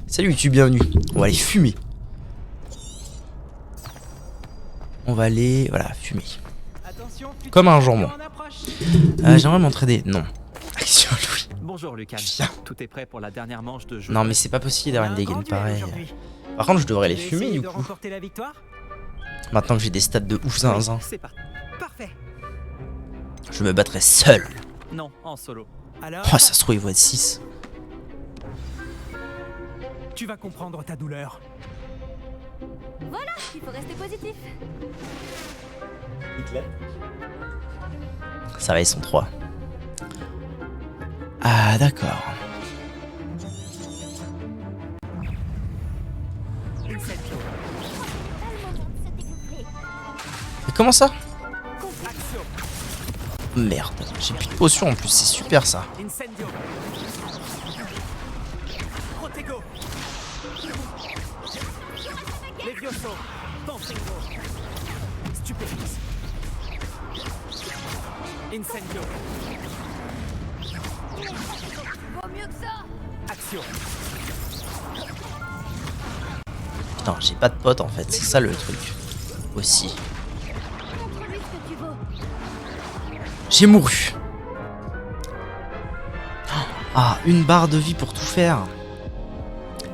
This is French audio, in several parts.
Salut YouTube, bienvenue. On va aller fumer. On va aller, voilà, fumer. Comme un jambon. J'aimerais m'entraider. Non. Action Louis. Bonjour Lucas. Viens. Tout est prêt pour la dernière manche de jeu. Non mais c'est pas possible d'avoir une dégaine pareille. Par contre je devrais les fumer du coup. Maintenant que j'ai des stats de ouf zinzin. C'est parfait. Je me battrai seul. Non, en solo. Alors, Oh ça se trouve il va être 6. tu vas comprendre ta douleur. Voilà, il faut rester positif. Ça va, ils sont 3. Ah d'accord. Mais comment ça? Merde, j'ai plus de potions en plus, c'est super ça. Incendio. Protego. Levioso. Confringo. Stupefix. Incendio. Vaut mieux que ça. Action. Putain, j'ai pas de potes en fait, c'est ça le truc. Aussi. Montre-lui ce que tu vaux. J'ai mouru. Ah, une barre de vie pour tout faire.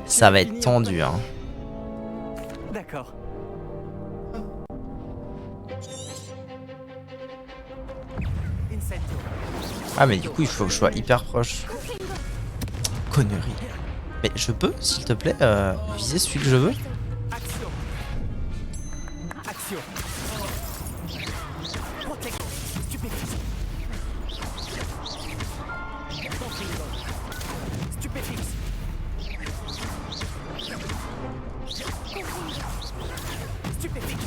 Ça va être tendu, hein. D'accord. Incendio. Ah, mais du coup, il faut que je sois hyper proche. Connerie. Mais je peux, s'il te plaît, viser celui que je veux? Action. Action. Protego. Stupefix. Confringo. Stupefix. Stupefix.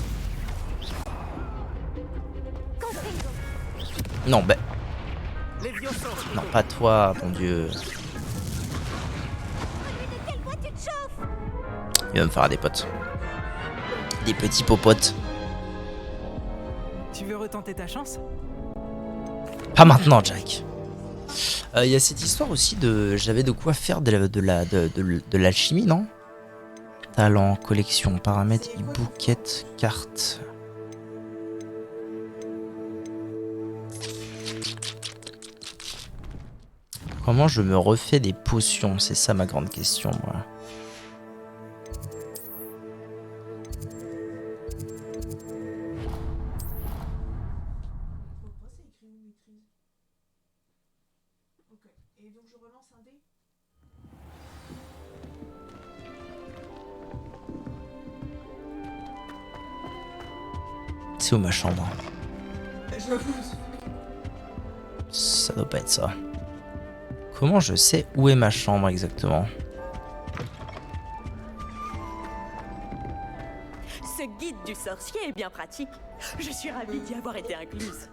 Non, bah, Levioso. non, pas toi, mon dieu. Quel quoi tu te chauffes? Il va me faire des potes. Des petits popotes. Tu veux retenter ta chance? Pas maintenant, Jack. Il y a cette histoire aussi de... J'avais de quoi faire de l'alchimie, non? Talent, collection, paramètres, e-book, quête, carte. Comment je me refais des potions? C'est ça ma grande question, moi. C'est où ma chambre? Ça doit pas être ça. Comment je sais où est ma chambre exactement? Ce guide du sorcier est bien pratique. Je suis ravie d'y avoir été incluse.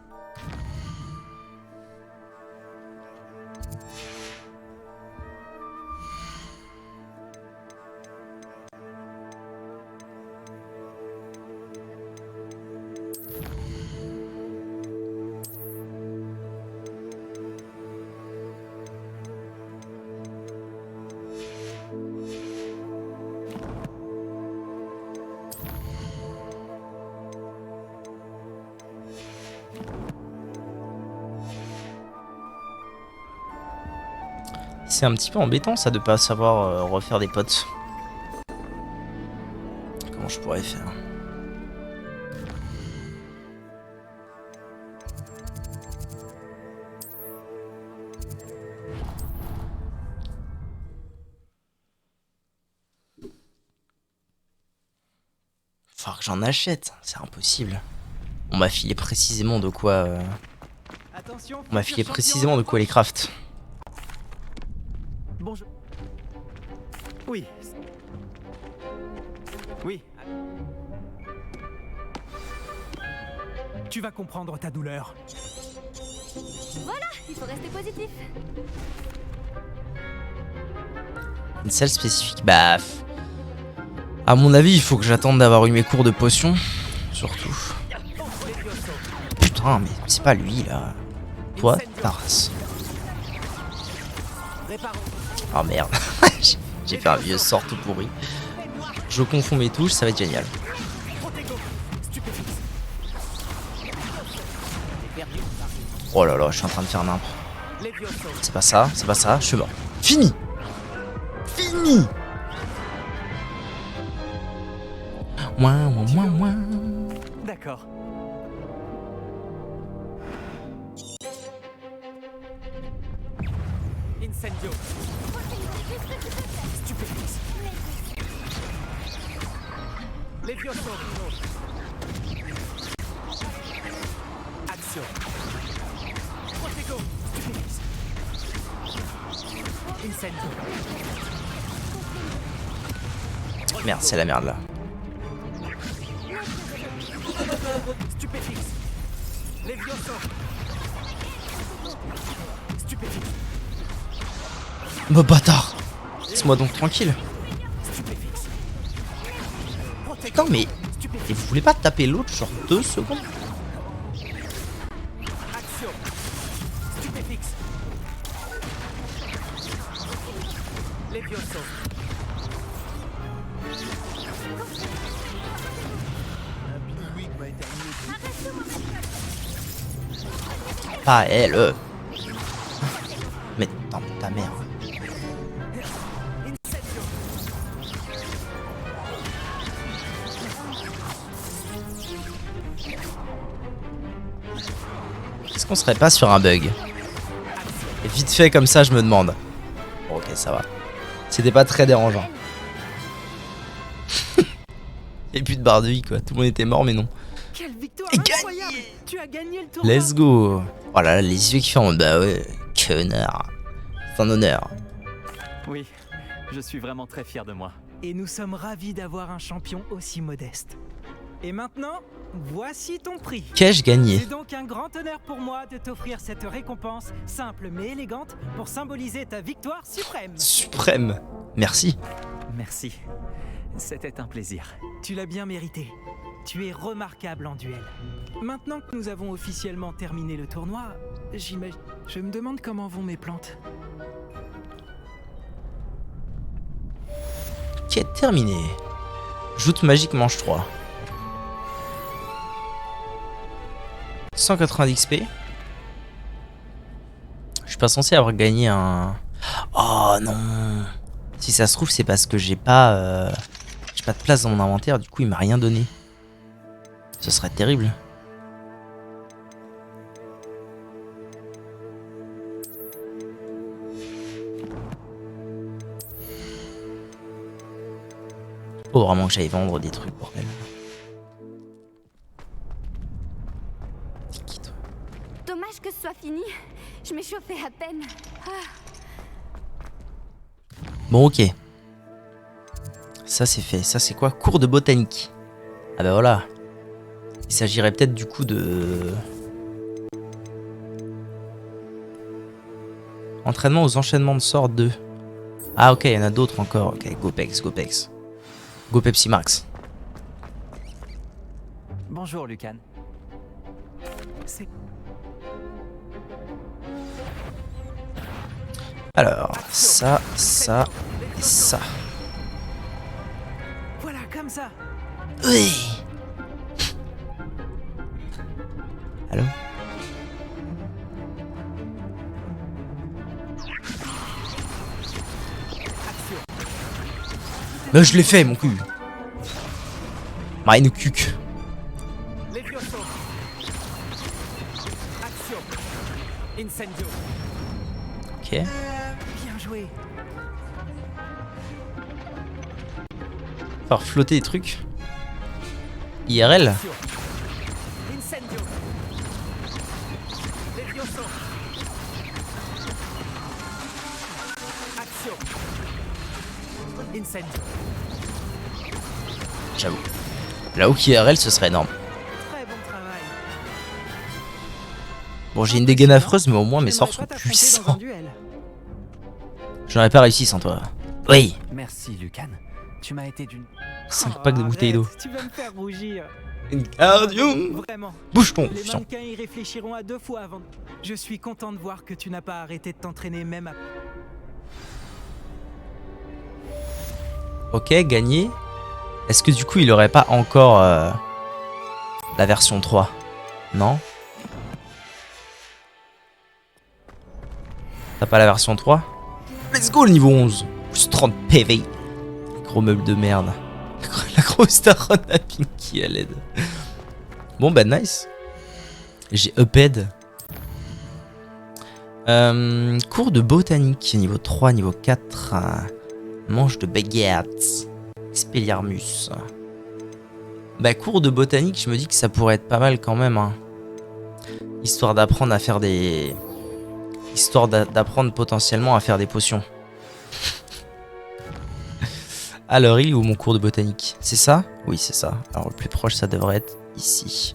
C'est un petit peu embêtant ça de pas savoir refaire des potes. Comment je pourrais faire? Faut que j'en achète, c'est impossible. On m'a filé précisément de quoi... Attention. On m'a filé précisément de quoi les craft. Bonjour. Oui. Oui. Tu vas comprendre ta douleur. Voilà, il faut rester positif. Une salle spécifique, bah... À mon avis, il faut que j'attende d'avoir eu mes cours de potions. Surtout. Putain, mais c'est pas lui, là. Toi, ta race. Oh merde. J'ai fait un vieux sort tout pourri. Je confonds mes touches, ça va être génial. Oh là là, je suis en train de faire n'importe. C'est pas ça, je suis mort. Fini. Fini. Ouin. D'accord. Incendio. Stupéfix. Levioso. Action. Protego. Stupéfix. Incendio. Merde, c'est la merde là. Stupéfix. Levioso. Stupéfix. Bah bâtard. Laisse-moi donc tranquille. Stupéfix. Putain mais... Et vous voulez pas taper l'autre genre 2 secondes? Action. Stupéfix. Levioso. Pas elle. Mais dans ta mère. Est-ce qu'on serait pas sur un bug? Et vite fait comme ça, je me demande. Bon, ok, ça va. C'était pas très dérangeant. Et plus de barre de vie quoi. Tout le monde était mort, mais non. Quelle victoire Et incroyable! Tu as gagné le tournoi. Let's go. Oh là là, les yeux qui font. Bah ouais, connard. C'est un honneur. Oui, je suis vraiment très fier de moi. Et nous sommes ravis d'avoir un champion aussi modeste. Et maintenant, voici ton prix. Qu'ai-je gagné? C'est donc un grand honneur pour moi de t'offrir cette récompense simple mais élégante pour symboliser ta victoire suprême. Suprême. Merci. Merci. C'était un plaisir. Tu l'as bien mérité. Tu es remarquable en duel. Maintenant que nous avons officiellement terminé le tournoi, j'imagine... Je me demande comment vont mes plantes. Quête terminée. Joute magique manche 3. 190 XP. Je suis pas censé avoir gagné un... Oh non. Si ça se trouve c'est parce que j'ai pas de place dans mon inventaire. Du coup il m'a rien donné. Ce serait terrible. Faut vraiment que j'aille vendre des trucs, bordel. C'est qui, toi? Dommage que ce soit fini. Je m'échauffais à peine. Bon, ok. Ça, c'est fait. Ça, c'est quoi? Cours de botanique. Ah bah voilà. Il s'agirait peut-être du coup de... Entraînement aux enchaînements de sorts 2. Ah ok, il y en a d'autres encore. Ok, Gopex, Gopex. Go Pepsi Max. Bonjour, Lucan. Alors, ça et ça. Voilà, comme ça. Oui. Allô? Mais je l'ai fait, mon cul. Marine cuc. Levioso. Action. Incendio. Ok. Bien joué. Faire flotter des trucs. IRL. Incendio. Levioso. Action. Incendio. J'avoue. Là-haut qu'IRL, ce serait énorme. Très bon travail. Bon, j'ai une dégaine affreuse, mais au moins mes J'aimerais sorts sont pas t'affronter dans un puissants. duel. Je n'aurais pas réussi sans toi. Oui. Merci, Lucan. Tu m'as été d'une... 5 packs de bouteilles d'eau. Arrête, tu vas me faire rougir. Une cardium. Vraiment. Bouge ton Les fion. mannequins y réfléchiront à 2 fois avant. Je suis content de voir que tu n'as pas arrêté de t'entraîner même à... Ok, gagné. Est-ce que du coup, il aurait pas encore la version 3? Non? T'as pas la version 3? Let's go le niveau 11. Plus 30 PV. Gros meuble de merde. La grosse daronne à Pinky à l'aide. Bon bah nice. J'ai uped. Cours de botanique, niveau 3, niveau 4. Manche de baguettes. Expelliarmus. Bah cours de botanique, je me dis que ça pourrait être pas mal quand même. Hein. Histoire d'apprendre à faire des... Histoire d'apprendre potentiellement à faire des potions. Alors il est où mon cours de botanique? C'est ça? Oui c'est ça. Alors le plus proche ça devrait être ici.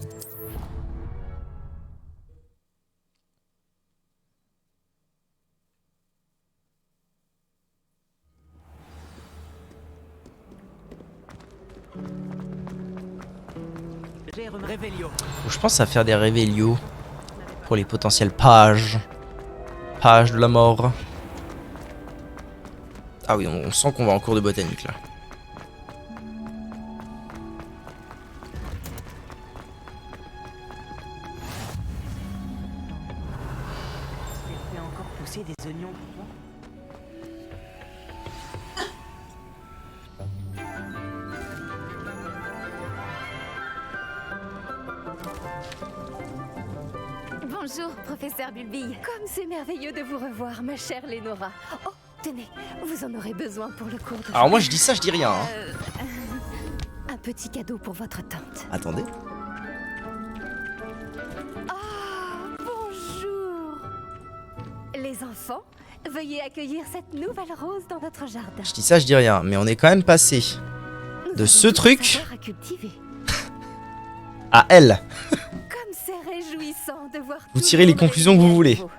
Réveillon. Je pense à faire des révélios pour les potentiels pages. Pages de la mort. Ah oui, on sent qu'on va en cours de botanique là. Elle fait encore pousser des oignons. Bonjour, professeur Bulbille. Comme c'est merveilleux de vous revoir, ma chère Lénora. Oh, tenez, vous en aurez besoin pour le cours de... Alors moi je dis ça, je dis rien. Hein. Un petit cadeau pour votre tante. Attendez. Ah, bonjour. Les enfants, veuillez accueillir cette nouvelle rose dans notre jardin. Je dis ça, je dis rien. Mais on est quand même passé Nous de avons ce tout truc savoir à cultiver. à elle. Comme c'est réjouissant de voir Vous tout tirez le les monde conclusions que vous réunis à voulez. nouveau.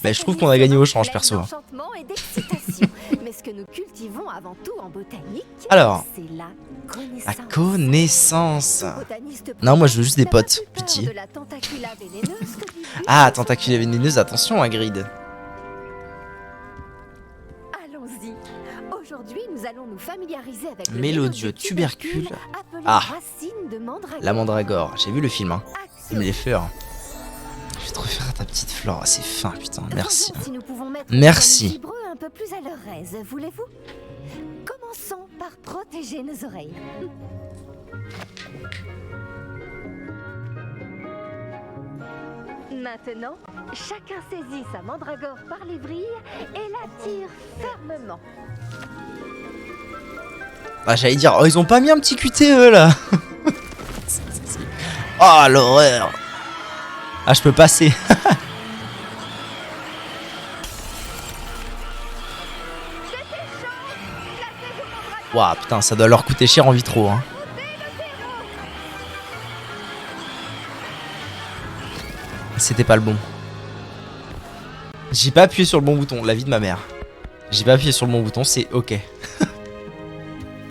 Mais je Cette trouve qu'on a gagné au change, pleine perso. d'enchantement et d'excitation. Mais ce que nous cultivons avant tout en botanique, Alors, c'est la connaissance. la connaissance. Tout botaniste Non, moi je veux juste des n'a pas potes. plus peur Pitié. de la tentacula vénéneuse que du but Ah, de son tentacule vénéneuse, attention, Hagrid. Allons-y. Aujourd'hui, nous allons nous familiariser avec le Mélodieux tubercule. appelé Ah. racine de mandragore. La mandragore. J'ai vu le film, hein. Action. Il me les fleurs. Je vais te refaire ta petite flore. C'est fin, putain. Merci. Voyons si nous pouvons mettre Merci. nos vibreux un peu plus à leur aise, voulez-vous? Commençons par protéger nos oreilles. Maintenant, chacun saisit sa mandragore par les vrilles et la tire fermement. Ah, j'allais dire, oh, ils ont pas mis un petit QTE là. Oh, l'horreur. Ah, je peux passer. Waouh, putain, ça doit leur coûter cher en vitro, hein. C'était pas le bon. J'ai pas appuyé sur le bon bouton, la vie de ma mère. J'ai pas appuyé sur le bon bouton, c'est ok.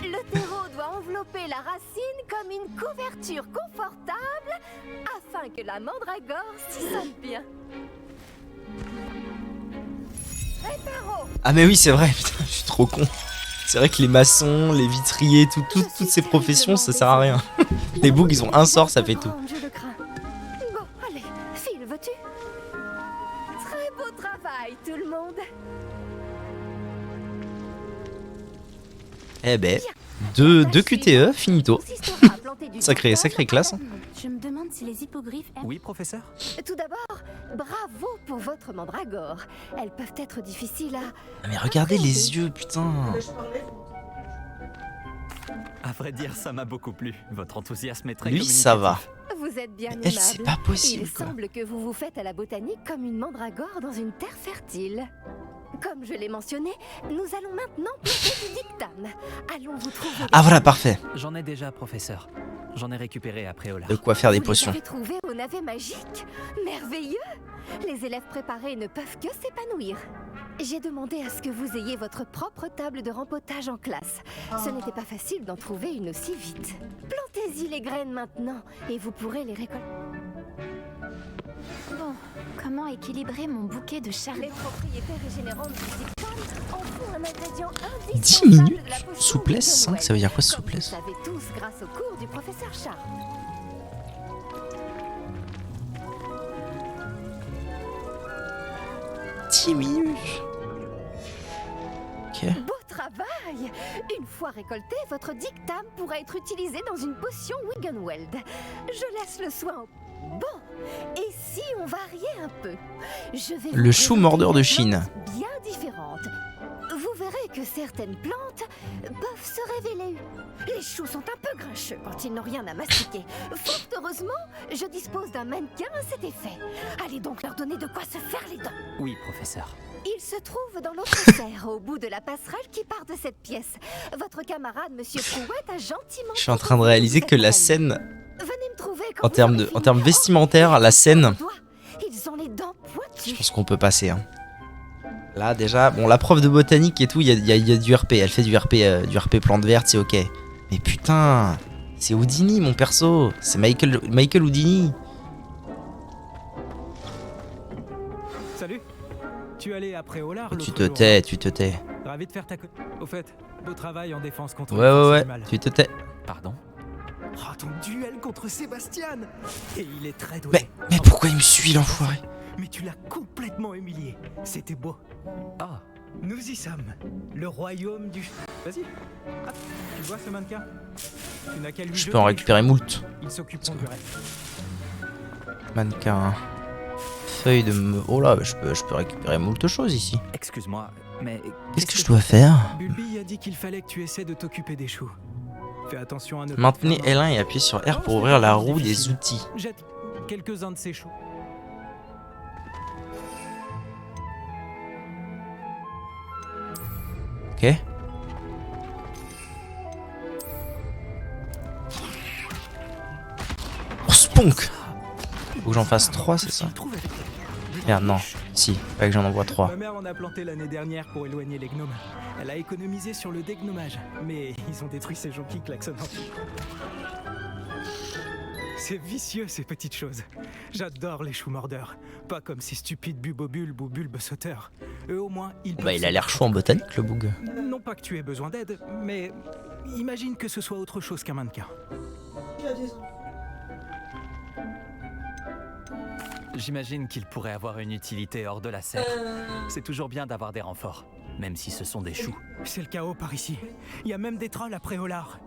Le terreau doit envelopper la racine comme une couverture confortable afin que la mandragore s'y sente bien. Réparo. Ah mais oui, c'est vrai, putain, je suis trop con. C'est vrai que les maçons, les vitriers, toutes ces professions, ça sert à rien. Les bougs, ils ont un sort, ça fait tout. Je le crains. Bon, allez, file, veux-tu? Très beau travail, tout le monde. Eh ben, deux QTE, finito. Consistera à planter du Sacré cactus classe. Je me demande si les hippogriffes aiment. Oui, professeur? Tout d'abord, bravo pour votre mandragore. Elles peuvent être difficiles à... Ah, mais regardez les yeux, putain. À vrai dire, ça m'a beaucoup plu. Votre enthousiasme est très Lui, ça va. Vous êtes bien Elle, aimable. c'est pas possible, Il quoi. semble que vous vous faites à la botanique comme une mandragore dans une terre fertile. Comme je l'ai mentionné, nous allons maintenant planter du dictame. Allons vous trouver... Ah voilà, parfait. J'en ai déjà, professeur. J'en ai récupéré après Ola. De quoi faire des Vous les potions. avez trouvés au navet magique? Merveilleux! Les élèves préparés ne peuvent que s'épanouir. J'ai demandé à ce que vous ayez votre propre table de rempotage en classe. Ce n'était pas facile d'en trouver une aussi vite. Plantez-y les graines maintenant et vous pourrez les récolter. Bon, comment équilibrer mon bouquet de charme? Les propriétés régénérantes du dictame en font un ingrédient 10 indispensable minutes de la potion souplesse, 5, Wiggenweld, ça veut dire quoi comme souplesse? Vous le savez tous grâce au cours du professeur Charles. 10 minutes. Ok. Beau travail! Une fois récolté, votre dictame pourra être utilisé dans une potion Wiggenweld. Je laisse le soin au... Bon, et si on variait un peu? Je vais Le vous chou présenter mordeur de des Chine. plantes bien différentes. Vous verrez que certaines plantes peuvent se révéler. Les choux sont un peu grincheux quand ils n'ont rien à mastiquer. Fort heureusement, je dispose d'un mannequin à cet effet. Allez donc leur donner de quoi se faire les dents. Oui, professeur. Il se trouve dans l'autre serre, au bout de la passerelle qui part de cette pièce. Votre camarade, Monsieur Prouette, a gentiment... Je suis en train de réaliser que la scène, Venez me trouver quand en vous termes aurez de, en fini. termes vestimentaires, la scène, Ils ont les dents pointues. je pense qu'on peut passer. Hein. Là déjà, bon, la prof de botanique et tout, il y a du RP, elle fait du RP plante verte, c'est ok. Mais putain, c'est Houdini mon perso, c'est Michael Houdini. Salut. Tu allais après Olar Tu te tais, tu te tais. Ravi de faire ta Au fait, beau travail en défense contre Ouais les forces ouais ouais, animales. tu te tais. Pardon? Oh, ton duel contre Sébastien. Et il est très doué. Mais pourquoi il me suit l'enfoiré? Mais tu l'as complètement humilié. C'était beau. Ah, Nous y sommes. Le royaume du... Vas-y. Ah, tu vois ce mannequin? Tu n'as qu'à lui Je jeter peux en les récupérer moult. choses. Ils s'occuperont du reste. Mannequin. Feuille de... Oh là, je peux récupérer moult choses ici. excuse-moi, mais... Qu'est-ce que je dois faire? Bulby a dit qu'il fallait que tu essaies de t'occuper des choux. Fais attention à ne pas Maintenez te faire mal. L1 et appuyez sur R pour ouvrir la roue des outils. Jette quelques-uns de ces choux. Ok. Oh, Spunk! Faut que j'en fasse 3, c'est ça? Merde, non. Si, fallait que j'en envoie 3. Ma mère en a planté l'année dernière pour éloigner les gnomes. Elle a économisé sur le dégnomage, mais ils ont détruit ces gens qui klaxonnent en tout. C'est vicieux ces petites choses. J'adore les choux mordeurs. Pas comme ces stupides bubobulbes ou bulbes sauteurs. Eux au moins, ils Bah, peuvent il a se l'air chaud en botanique, le boug. Non pas que tu aies besoin d'aide, mais imagine que ce soit autre chose qu'un mannequin. J'imagine qu'il pourrait avoir une utilité hors de la serre. C'est toujours bien d'avoir des renforts, même si ce sont des choux. C'est le chaos par ici. Il y a même des trolls après Olar.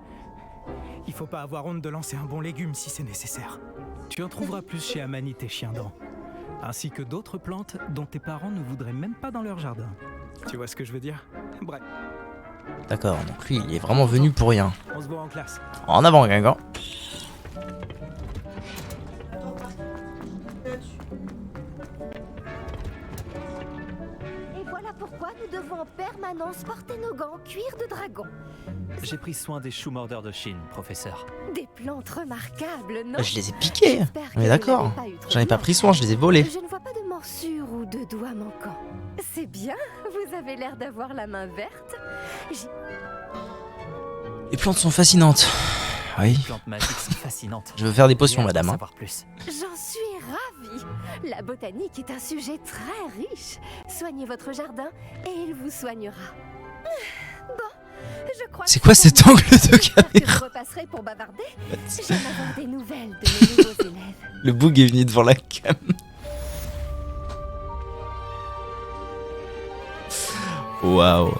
Il faut pas avoir honte de lancer un bon légume si c'est nécessaire. Tu en trouveras plus chez Amanit et Chiendent, ainsi que d'autres plantes dont tes parents ne voudraient même pas dans leur jardin. Tu vois ce que je veux dire? Bref, D'accord, donc lui, il est vraiment venu pour rien. on se voit en classe. En avant, Guingamp. Et voilà pourquoi nous devons en permanence porter nos gants en cuir de dragon. J'ai pris soin des choux mordeurs de Chine, professeur. Des plantes remarquables, non? Je les ai piqués. J'espère que On est vous d'accord. n'avez pas eu trop J'en ai pas de pris soin, je les ai volés. Je ne vois pas de morsure ou de doigts manquants. C'est bien, vous avez l'air d'avoir la main verte. Les plantes sont fascinantes. Oui. Les plantes magiques sont fascinantes. Je veux faire des potions, J'ai hâte d'en madame. Hein. savoir plus. J'en suis ravie. La botanique est un sujet très riche. Soignez votre jardin et il vous soignera. Bon, je crois C'est que quoi c'est cet bon. angle de J'espère que caméra? vous repasserez pour bavarder. J'aime avoir des nouvelles de mes nouveaux élèves. Le boug est venu devant la cam. Waouh.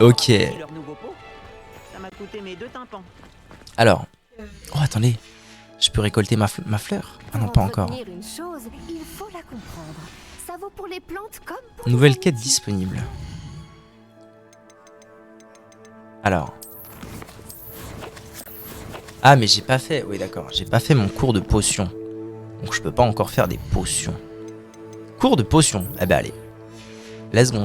Ok. Ça m'a coûté mes 2 tympans. Alors. Oh, attendez. Je peux récolter ma fleur? Ah non, Pour pas en encore. retenir une chose, il faut la comprendre. Ça vaut pour les plantes comme pour Nouvelle les quête amitiés. disponible. Alors. Ah, mais j'ai pas fait. Oui, d'accord. J'ai pas fait mon cours de potions. Donc, je peux pas encore faire des potions. Cours de potions. Eh ben, allez. Let's go.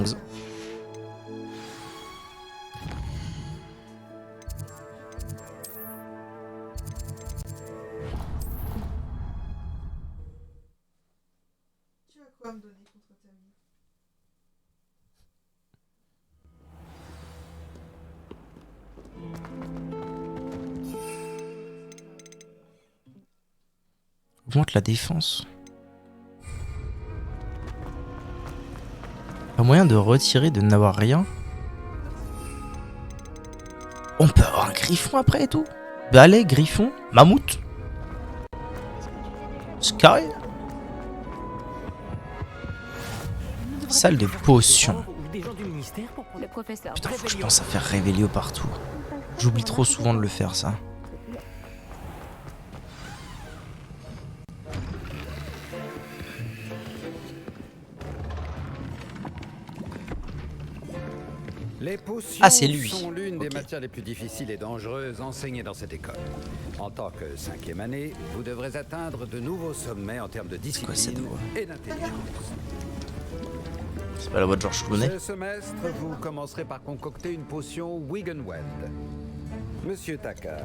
Tu vas quoi me donner contre ta vie? Augmente la défense. moyen de retirer, de n'avoir rien. On peut avoir un griffon après et tout. Balai, griffon, mammouth. C'est carré. Salle de potions. Des gens du ministère pour Le professeur. Putain, faut que je pense à faire Révélio partout. J'oublie trop souvent de le faire, ça. Les potions Ah, c'est lui. sont l'une des Ok. matières les plus difficiles et dangereuses enseignées dans cette école. En tant que 5e année, vous devrez atteindre de nouveaux sommets en termes de quoi cette discipline voix et d'intelligence. C'est pas la voix de Georges Clooney. Ce semestre, vous commencerez par concocter une potion Wiggenweld. Monsieur Takar,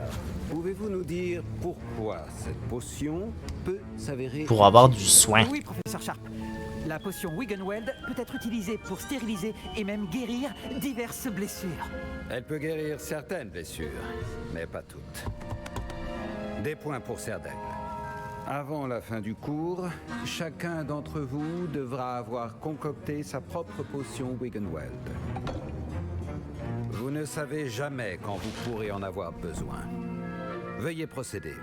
pouvez-vous nous dire pourquoi cette potion peut s'avérer... Pour avoir du soin. Oui, professeur Sharp. La potion Wiggenweld peut être utilisée pour stériliser et même guérir diverses blessures. Elle peut guérir certaines blessures, mais pas toutes. Des points pour Serdaigle. Avant la fin du cours, chacun d'entre vous devra avoir concocté sa propre potion Wiggenweld. Vous ne savez jamais quand vous pourrez en avoir besoin. Veuillez procéder.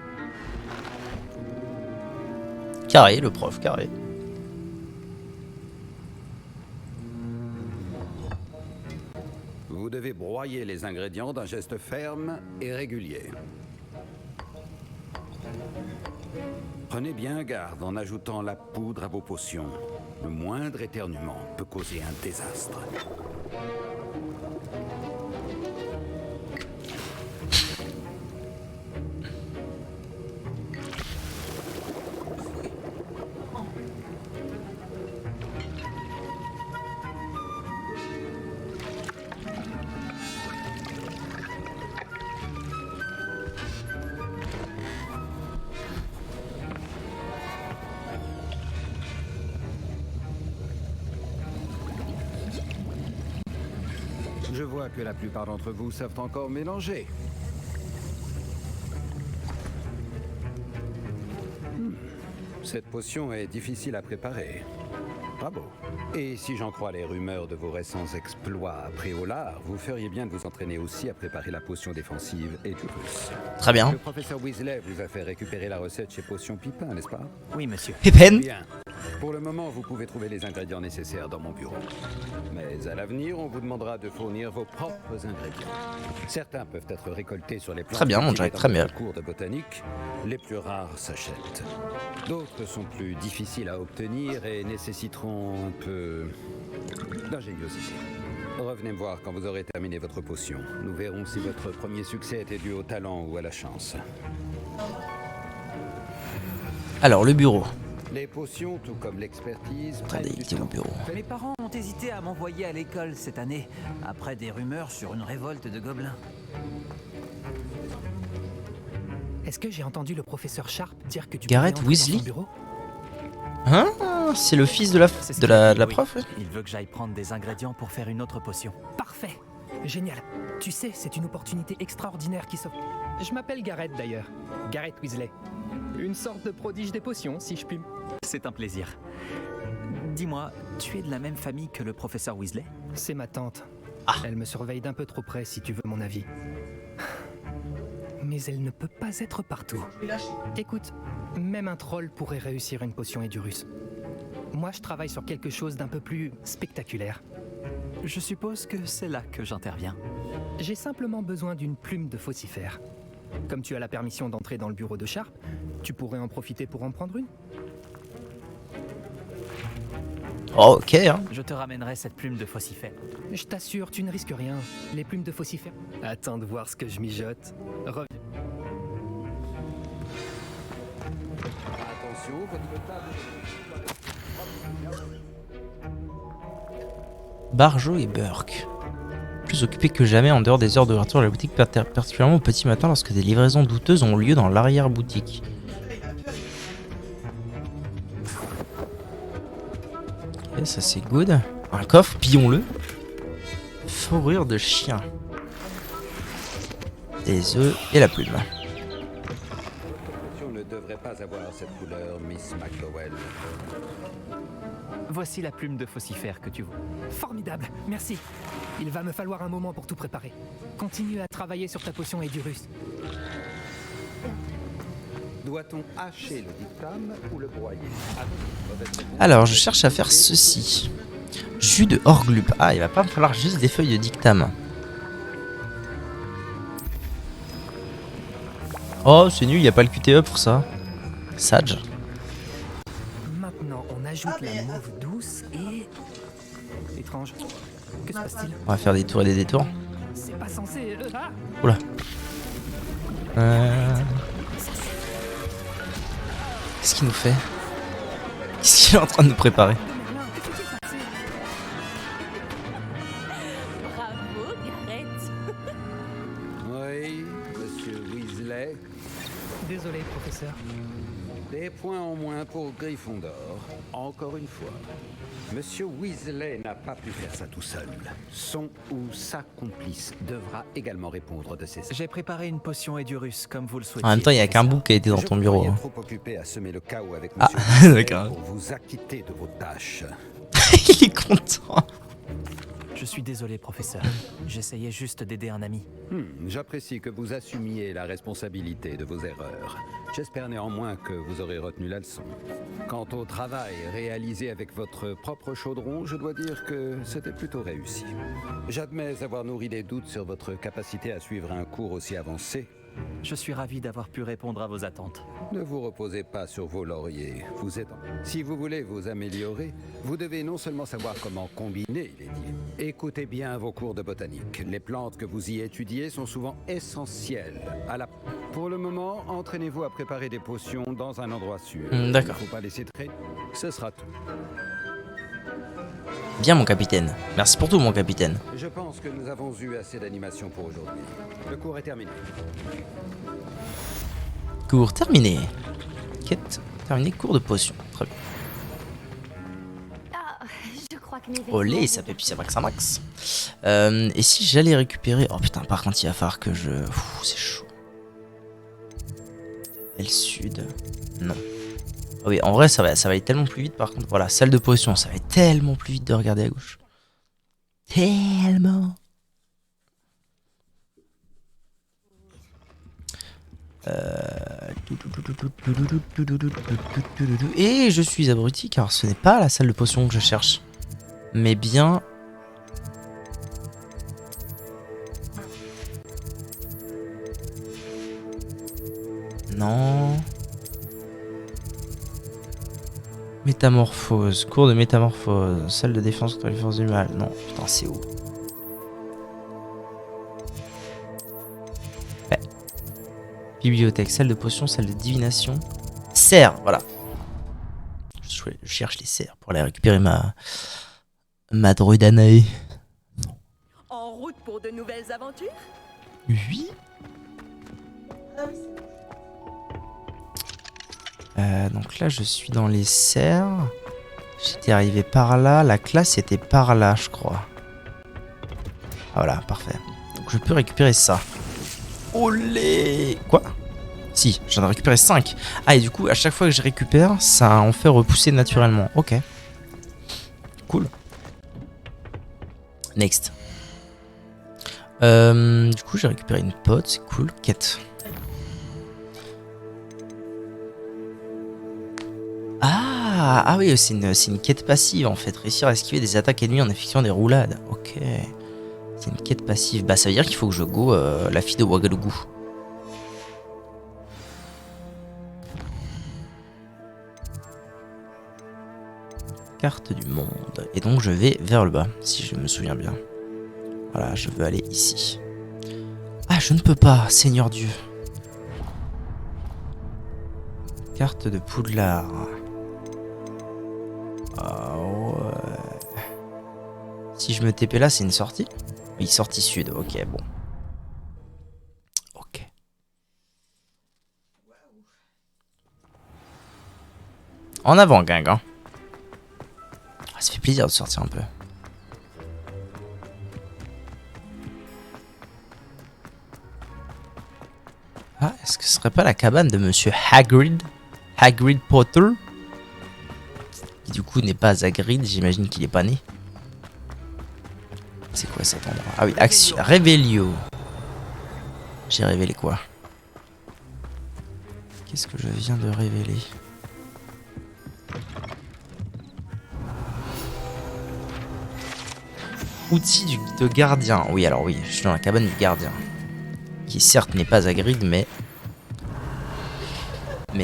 Carré, le prof, carré. Vous devez broyer les ingrédients d'un geste ferme et régulier. Prenez bien garde en ajoutant la poudre à vos potions. Le moindre éternuement peut causer un désastre. Je vois que la plupart d'entre vous savent encore mélanger. Cette potion est difficile à préparer. Bravo. Et si j'en crois les rumeurs de vos récents exploits à Préolard, vous feriez bien de vous entraîner aussi à préparer la potion défensive et du russe. Très bien. Le professeur Weasley vous a fait récupérer la recette chez Potion Pipin, n'est-ce pas? Oui, monsieur. Pépène. Bien. Pour le moment, vous pouvez trouver les ingrédients nécessaires dans mon bureau. Mais à l'avenir, on vous demandera de fournir vos propres ingrédients. Certains peuvent être récoltés sur les plantes Très bien, mon cultivées Jack, dans très votre bien. cours de botanique. Les plus rares s'achètent. D'autres sont plus difficiles à obtenir et nécessiteront un peu d'ingéniosité. Revenez me voir quand vous aurez terminé votre potion. Nous verrons si votre premier succès était dû au talent ou à la chance. Alors, le bureau. Les potions, tout comme l'expertise, prennent Attendez, du il était mon temps. bureau. Mes parents ont hésité à m'envoyer à l'école cette année, après des rumeurs sur une révolte de gobelins. Est-ce que j'ai entendu le professeur Sharp dire que tu Garrett pouvais entrer dans son Weasley bureau? Hein? C'est le fils de la, C'est ce de qu'il a la, dit, de la oui. prof, ouais. Il veut que j'aille prendre des ingrédients pour faire une autre potion. Parfait. Génial. Tu sais, c'est une opportunité extraordinaire qui s'offre. Je m'appelle Garrett d'ailleurs. Garrett Weasley. Une sorte de prodige des potions, si je puis. C'est un plaisir. Dis-moi, tu es de la même famille que le professeur Weasley? C'est ma tante. Ah. Elle me surveille d'un peu trop près, si tu veux mon avis. Mais elle ne peut pas être partout. Écoute, même un troll pourrait réussir une potion Edurus. Moi, je travaille sur quelque chose d'un peu plus spectaculaire. Je suppose que c'est là que j'interviens. J'ai simplement besoin d'une plume de faucifère. Comme tu as la permission d'entrer dans le bureau de Sharp, tu pourrais en profiter pour en prendre une. Oh, ok, hein. Je te ramènerai cette plume de faucifère. Je t'assure, tu ne risques rien. Les plumes de faucifère. Attends de voir ce que je mijote. Reviens. Attention, votre table... Barjo et Burke. Plus occupés que jamais en dehors des heures d'ouverture de la boutique, particulièrement au petit matin lorsque des livraisons douteuses ont lieu dans l'arrière-boutique. Ok, ça c'est good. Un coffre, pillons-le. Fourrure de chien. Des œufs et la plume. Votre potion ne devrait pas avoir cette couleur, Miss McDowell. Voici la plume de faucifère que tu vois. Formidable, merci. Il va me falloir un moment pour tout préparer. Continue à travailler sur ta potion Edurus. Doit-on hacher le dictame ou le broyer? Alors, je cherche à faire ceci. Jus de Horglup. Ah, il va pas me falloir juste des feuilles de dictame. Oh, c'est nul, il n'y a pas le QTE pour ça. Sage. Maintenant, on ajoute la mauve douce et... Étrange. Que se passe-t-il? On va faire des tours et des détours. C'est pas censé... Ah Oula. Qu'est-ce qu'il nous fait? Qu'est-ce qu'il est en train de nous préparer? Bravo, Gareth. Oui, monsieur Weasley. Désolé, professeur. Des points en moins pour Gryffondor, encore une fois. Monsieur Weasley n'a pas pu faire ça tout seul. Son ou sa complice devra également répondre de ses... J'ai préparé une potion Edurus, comme vous le souhaitez. En même temps, il n'y a qu'un professeur. bouc qui a été dans ton bureau. Je Hein. trop occupé à semer le chaos avec Ah, monsieur Weasley d'accord. pour vous acquitter de vos tâches. Il est content. Je suis désolé, professeur. J'essayais juste d'aider un ami. J'apprécie que vous assumiez la responsabilité de vos erreurs. J'espère néanmoins que vous aurez retenu la leçon. Quant au travail réalisé avec votre propre chaudron, je dois dire que c'était plutôt réussi. J'admets avoir nourri des doutes sur votre capacité à suivre un cours aussi avancé. Je suis ravi d'avoir pu répondre à vos attentes. Ne vous reposez pas sur vos lauriers, vous êtes... Si vous voulez vous améliorer, vous devez non seulement savoir comment combiner les dits. Écoutez bien vos cours de botanique. Les plantes que vous y étudiez sont souvent essentielles à la... Pour le moment, entraînez-vous à préparer des potions dans un endroit sûr. D'accord. Il ne faut pas laisser traîner. Ce sera tout. Bien, mon capitaine. Merci pour tout, mon capitaine. Je pense que nous avons eu assez d'animation pour aujourd'hui. Le cours est terminé. Cours terminé. Quête terminée, cours de potion. Très bien. Ah, je crois que mes Olé, vêtements ça vont fait puis ça max un max. Et si j'allais récupérer... Oh putain, par contre, il va falloir que je... C'est chaud. Et le sud... Non. Ah oui, en vrai, ça va aller tellement plus vite, par contre. Voilà, salle de potion, ça va aller tellement plus vite de regarder à gauche. Tellement. Et je suis abruti car ce n'est pas la salle de potion que je cherche, mais bien non. Métamorphose, cours de métamorphose, salle de défense contre les forces du mal. Non, putain, c'est où? Ouais. Bibliothèque, salle de potion, salle de divination. Serre, voilà. Je cherche les serres pour aller récupérer ma druidanae. En route pour de nouvelles aventures? Oui. Donc là, je suis dans les serres. J'étais arrivé par là. La classe était par là, je crois. Ah, voilà, parfait. Donc je peux récupérer ça. Olé! Quoi? Si, j'en ai récupéré 5. Ah, et du coup, à chaque fois que je récupère, ça en fait repousser naturellement. Ok. Cool. Next. Du coup, j'ai récupéré une pote, c'est cool. Quête. Ah oui, c'est une quête passive en fait. Réussir à esquiver des attaques ennemies en effectuant des roulades. Ok. C'est une quête passive. Bah, ça veut dire qu'il faut que je go la fille de Ouagadougou. Carte du monde. Et donc je vais vers le bas, si je me souviens bien. Voilà, je veux aller ici. Ah, je ne peux pas, Seigneur Dieu. Carte de Poudlard. Ah ouais. Si je me TP là, c'est une sortie? Oui, sortie sud, ok, bon. Ok. En avant, gang, hein. Ah, ça fait plaisir de sortir un peu. Ah, est-ce que ce serait pas la cabane de Monsieur Hagrid? Hagrid Potter? qui du coup n'est pas à Grid, j'imagine qu'il est pas né. C'est quoi cet endroit? Ah oui, action, Revelio. J'ai révélé quoi? Qu'est-ce que je viens de révéler? Outil de gardien. Oui, alors oui, je suis dans la cabane du gardien. Qui certes n'est pas à Grid, mais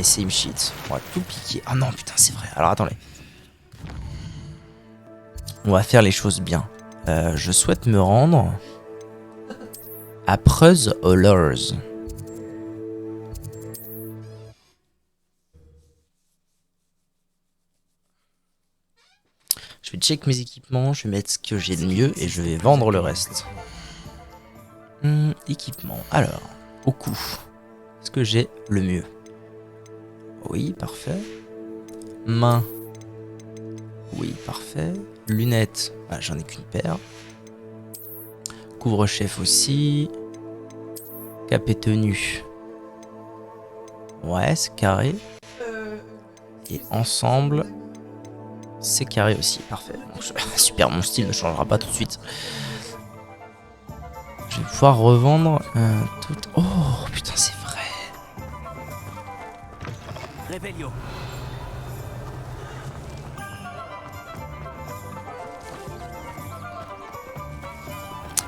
same shit. On va tout piquer. Ah non, putain, c'est vrai. Alors attendez. On va faire les choses bien. Je souhaite me rendre à Preuse Hollers. Je vais check mes équipements, je vais mettre ce que j'ai de mieux et je vais vendre le reste. Équipement. Alors, au cou. Est-ce que j'ai le mieux? Oui, parfait. Main. Oui, parfait. Lunettes. Ah, j'en ai qu'une paire. Couvre-chef aussi. Cap et tenue. Ouais, c'est carré. Et ensemble, c'est carré aussi. Parfait. Donc, super, mon style ne changera pas tout de suite. Je vais pouvoir revendre tout. Oh putain, c'est vrai. Revelio.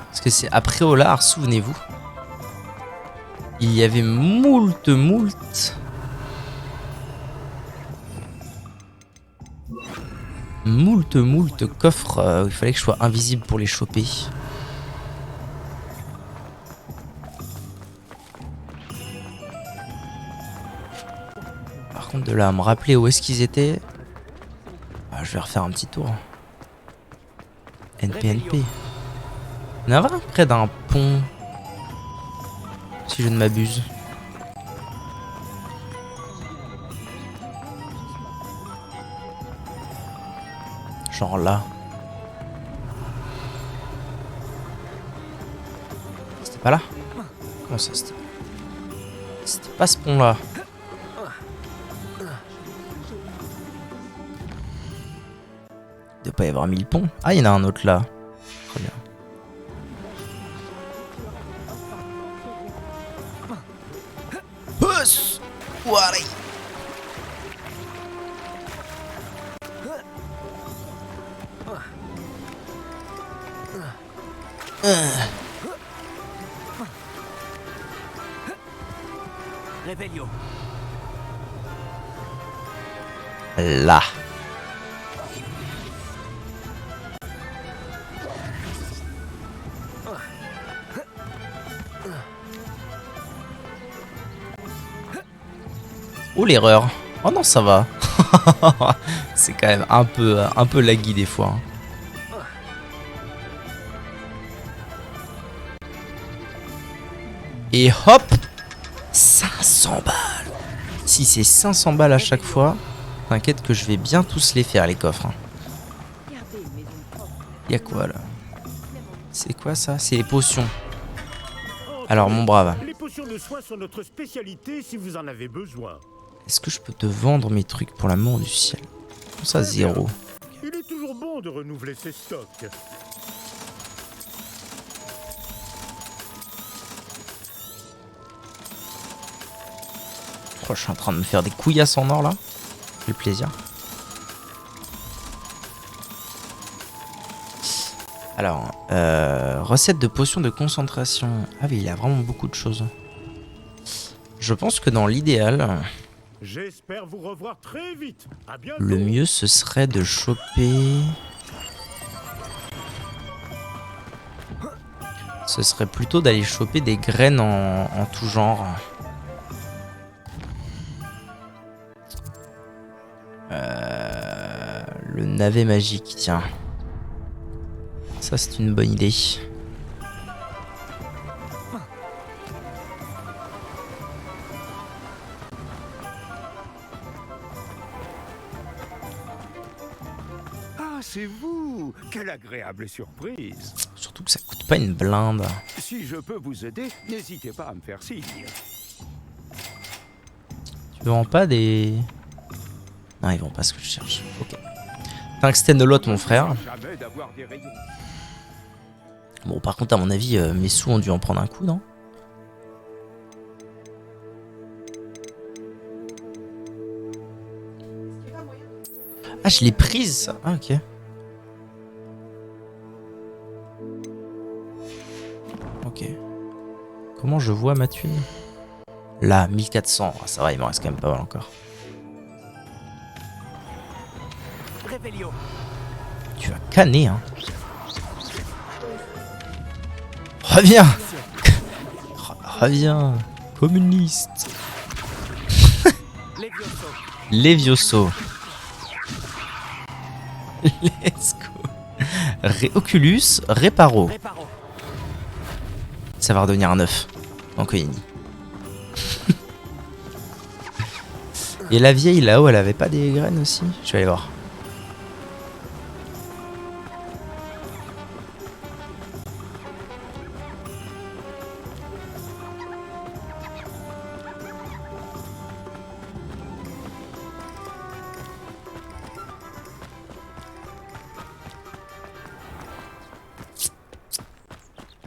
Parce que c'est après Olar, souvenez-vous. Il y avait moult coffres où il fallait que je sois invisible pour les choper. Par contre, de là à me rappeler où est-ce qu'ils étaient, je vais refaire un petit tour. NPNP. On a vraiment près d'un pont, si je ne m'abuse. Genre là. C'était pas là? Comment ça c'était? C'était pas ce pont là. Il doit pas y avoir 1000 ponts. Ah, il y en a un autre là. Très bien. Pousse! Allez. Revelio. Là. Oh l'erreur. Oh non, ça va. C'est quand même un peu laggy des fois. Hein. Et hop, 500 balles. Si c'est 500 balles à chaque fois, t'inquiète que je vais bien tous les faire les coffres. Hein. Y'a quoi là? C'est quoi ça? C'est les potions. Alors mon brave. Les potions de soins sont notre spécialité si vous en avez besoin. Est-ce que je peux te vendre mes trucs pour l'amour du ciel? Comme ça, 0. Il est toujours bon de renouveler ses stocks. Oh, je suis en train de me faire des couillasses en or là. Quel plaisir. Alors, recette de potions de concentration. Ah oui, il y a vraiment beaucoup de choses. Je pense que dans l'idéal, j'espère vous revoir très vite. À bientôt. Le mieux ce serait de choper. Ce serait plutôt d'aller choper des graines en tout genre. Le navet magique, tiens. Ça c'est une bonne idée. Ah, c'est vous! Quelle agréable surprise! Surtout que ça coûte pas une blinde. Si je peux vous aider, n'hésitez pas à me faire signe. Tu vends pas des... Non, ils vendent pas ce que je cherche. Ok. Tungstène lot, mon frère. Jamais d'avoir des rayons. Bon, par contre, à mon avis, mes sous ont dû en prendre un coup, non? Ah, je l'ai prise, ça. Ah, ok. Ok. Comment je vois ma thune? Là, 1400. Ah, ça va, il m'en reste quand même pas mal encore. Réveillon. Tu vas canner, hein. Reviens. Reviens. Communiste. Levioso. Let's go. Oculus, Reparo. Ça va redevenir un œuf. Donc Oyeni. Et la vieille là-haut, elle avait pas des graines aussi? Je vais aller voir.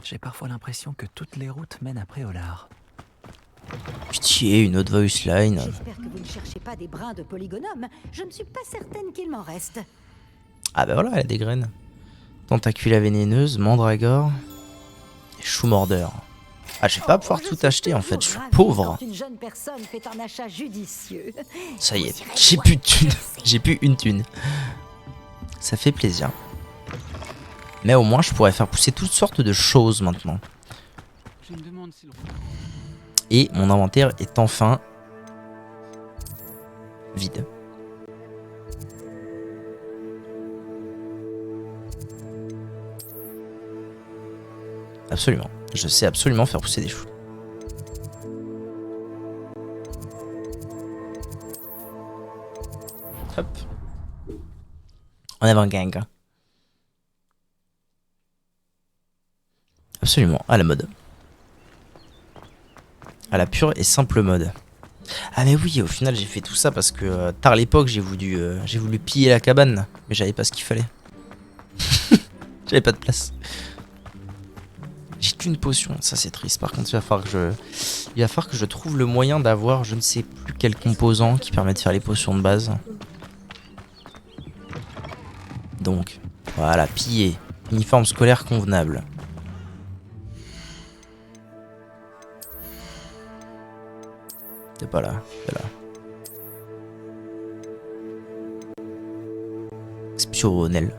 J'ai parfois l'impression que toutes les routes mènent à Préolard. Pitié, une autre voice line. J'espère que vous ne cherchez pas des brins de polygonome. Je ne suis pas certaine qu'il m'en reste. Ah bah voilà, elle a des graines. Tentacula vénéneuse, mandragore, et chou mordeur. Ah, je vais pas pouvoir tout acheter en fait, je suis pauvre. Quand une jeune personne fait un achat judicieux. Ça y est, j'ai plus de thune. J'ai plus une thune. Ça fait plaisir. Mais au moins, je pourrais faire pousser toutes sortes de choses maintenant. Je me demande si le... Et mon inventaire est enfin vide. Absolument. Je sais absolument faire pousser des choux. Hop. On avait un gang. Absolument, à la mode. À la pure et simple mode. Ah mais oui, au final j'ai fait tout ça parce que tard l'époque j'ai voulu piller la cabane. Mais j'avais pas ce qu'il fallait. J'avais pas de place. J'ai qu'une potion, ça c'est triste. Par contre il va falloir que je trouve le moyen d'avoir je ne sais plus quel composant qui permet de faire les potions de base. Donc, voilà, piller. Uniforme scolaire convenable. C'est pas là, c'est là. Exceptionnel.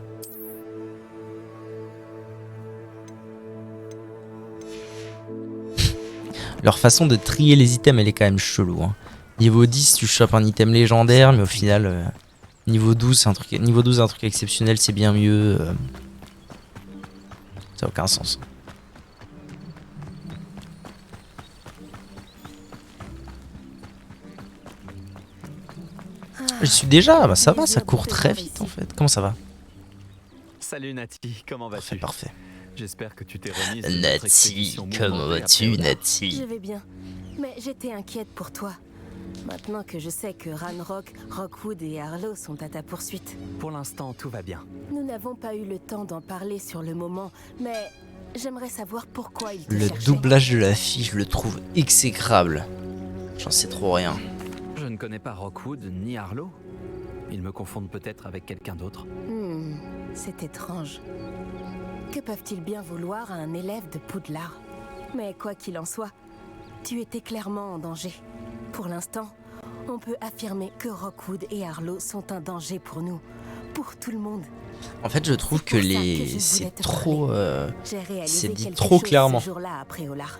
Leur façon de trier les items, elle est quand même chelou. Hein. Niveau 10, tu chopes un item légendaire, mais au final, niveau 12, c'est un truc exceptionnel, c'est bien mieux. Ça n'a aucun sens. Je suis déjà, bah ça va, ça court très vite en fait. Comment ça va? Salut Nati, comment vas-tu? Parfait. J'espère que tu t'es remise. Nati, comment vas-tu Nati? Je vais bien, mais j'étais inquiète pour toi. Maintenant que je sais que Ranrock, Rockwood et Harlow sont à ta poursuite. Pour l'instant, tout va bien. Nous n'avons pas eu le temps d'en parler sur le moment, mais j'aimerais savoir pourquoi ils te Le cherchaient. doublage de la fille, je le trouve exécrable. J'en sais trop rien. Je ne connais pas Rockwood ni Harlow. Ils me confondent peut-être avec quelqu'un d'autre. C'est étrange. Que peuvent-ils bien vouloir à un élève de Poudlard? Mais quoi qu'il en soit, tu étais clairement en danger. Pour l'instant, on peut affirmer que Rockwood et Harlow sont un danger pour nous, pour tout le monde. En fait, je trouve que c'est trop, c'est dit quelque trop chose clairement, ce jour-là à Préolard.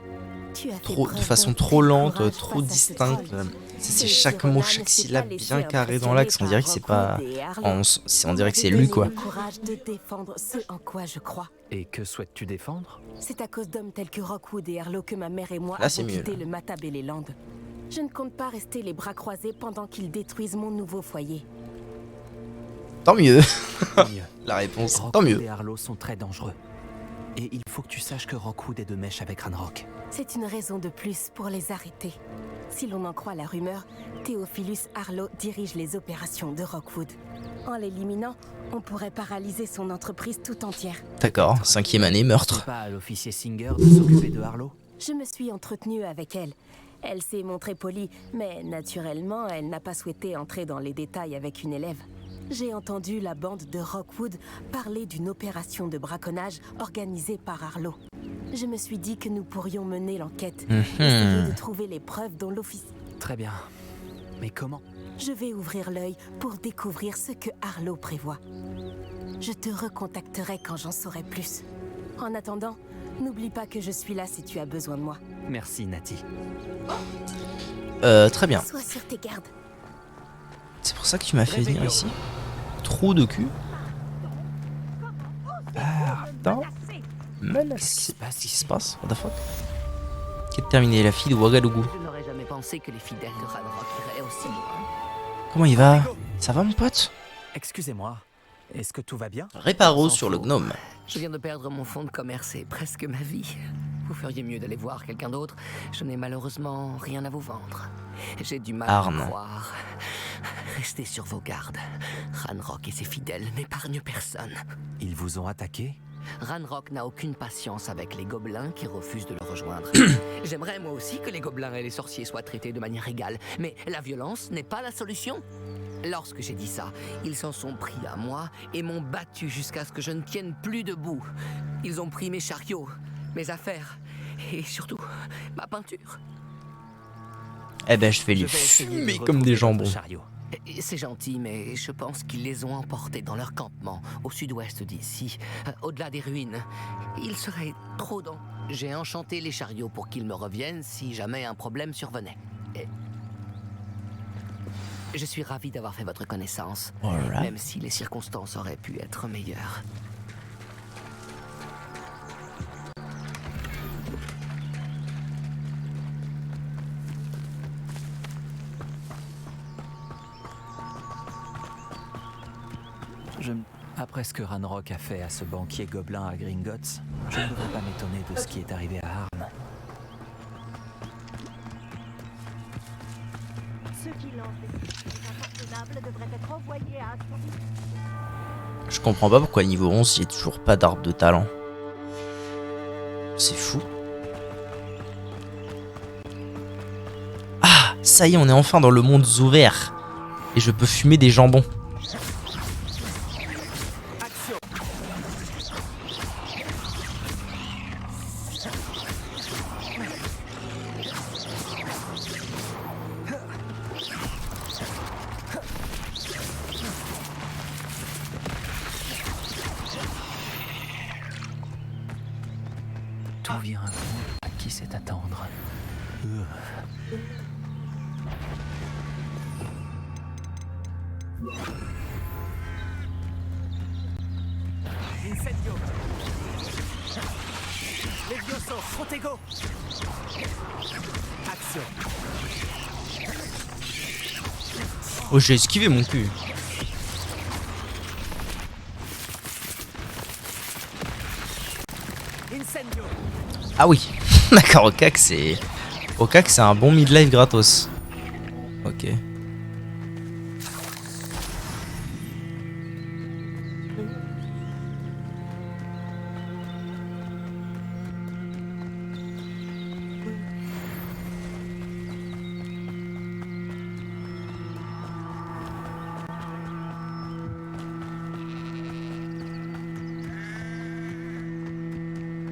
Tu as fait trop, de preuve façon d'un trop tel lente, courage trop face à ce distincte. troll. C'est Ce chaque mot, héros-là chaque ne s'est syllabe pas laissé bien carré dans l'axe. On dirait que c'est pas, impressionner par Rockwood et Harlow. on dirait que c'est On lui m'avait quoi. donné le courage de défendre ce en quoi je crois. Et que souhaites-tu défendre? C'est à cause d'hommes tels que Rockwood et Harlow que ma mère et moi Là, avons c'est mieux, quitté là. le Matabeleland. Je ne compte pas rester les bras croisés pendant qu'ils détruisent mon nouveau foyer. Tant mieux. Tant mieux. La réponse, Rockwood tant mieux. et Harlow sont très dangereux. Et il faut que tu saches que Rockwood est de mèche avec Ranrock. C'est une raison de plus pour les arrêter. Si l'on en croit la rumeur, Theophilus Harlow dirige les opérations de Rockwood. En l'éliminant, on pourrait paralyser son entreprise tout entière. D'accord, 5e année, meurtre. C'est pas à l'officier Singer de s'occuper de Harlow? Je me suis entretenue avec elle. Elle s'est montrée polie, mais naturellement, elle n'a pas souhaité entrer dans les détails avec une élève. J'ai entendu la bande de Rockwood parler d'une opération de braconnage organisée par Harlow. Je me suis dit que nous pourrions mener l'enquête, essayer de trouver les preuves dont l'office... Très bien. Mais comment? Je vais ouvrir l'œil pour découvrir ce que Harlow prévoit. Je te recontacterai quand j'en saurai plus. En attendant, n'oublie pas que je suis là si tu as besoin de moi. Merci, Natty. Très bien. Sois sur tes gardes. C'est pour ça que tu m'as fait venir ici. Trou de cul. Pardon. Menacé. Qu'est-ce qui se passe? What the fuck? Quête terminée, la fille de Ouagadougou. Je n'aurais jamais pensé que les fidèles de Ranrock iraient aussi loin. Comment il va? Ça va mon pote? Excusez-moi, est-ce que tout va bien? Réparo sur le gnome. Je viens de perdre mon fonds de commerce et presque ma vie. Vous feriez mieux d'aller voir quelqu'un d'autre. Je n'ai malheureusement rien à vous vendre. J'ai du mal à croire. Restez sur vos gardes. Ranrock et ses fidèles n'épargnent personne. Ils vous ont attaqué? Ranrock n'a aucune patience avec les gobelins qui refusent de le rejoindre. J'aimerais moi aussi que les gobelins et les sorciers soient traités de manière égale, mais la violence n'est pas la solution. Lorsque j'ai dit ça, ils s'en sont pris à moi et m'ont battu jusqu'à ce que je ne tienne plus debout. Ils ont pris mes chariots, mes affaires et surtout ma peinture. Eh ben je vais les fumer comme des jambons. C'est gentil, mais je pense qu'ils les ont emportés dans leur campement, au sud-ouest d'ici, au-delà des ruines. Il serait trop dans... J'ai enchanté les chariots pour qu'ils me reviennent si jamais un problème survenait. Et... Je suis ravi d'avoir fait votre connaissance, même si les circonstances auraient pu être meilleures. Après ce que Ranrock a fait à ce banquier gobelin à Gringotts, je ne devrais pas m'étonner de ce qui est arrivé à Harn. Ceux qui lancent des incontournables devraient être envoyés à Je comprends pas pourquoi niveau 11 il n'y a toujours pas d'arbre de talent. C'est fou. Ah, ça y est, on est enfin dans le monde ouvert. Et je peux fumer des jambons. Tout vient à bout. À qui c'est attendre? Incendio. Levioso, Protego. Action. Oh, j'ai esquivé mon cul. Incendio. Ah oui, d'accord, Okak c'est un bon midlife gratos. Ok.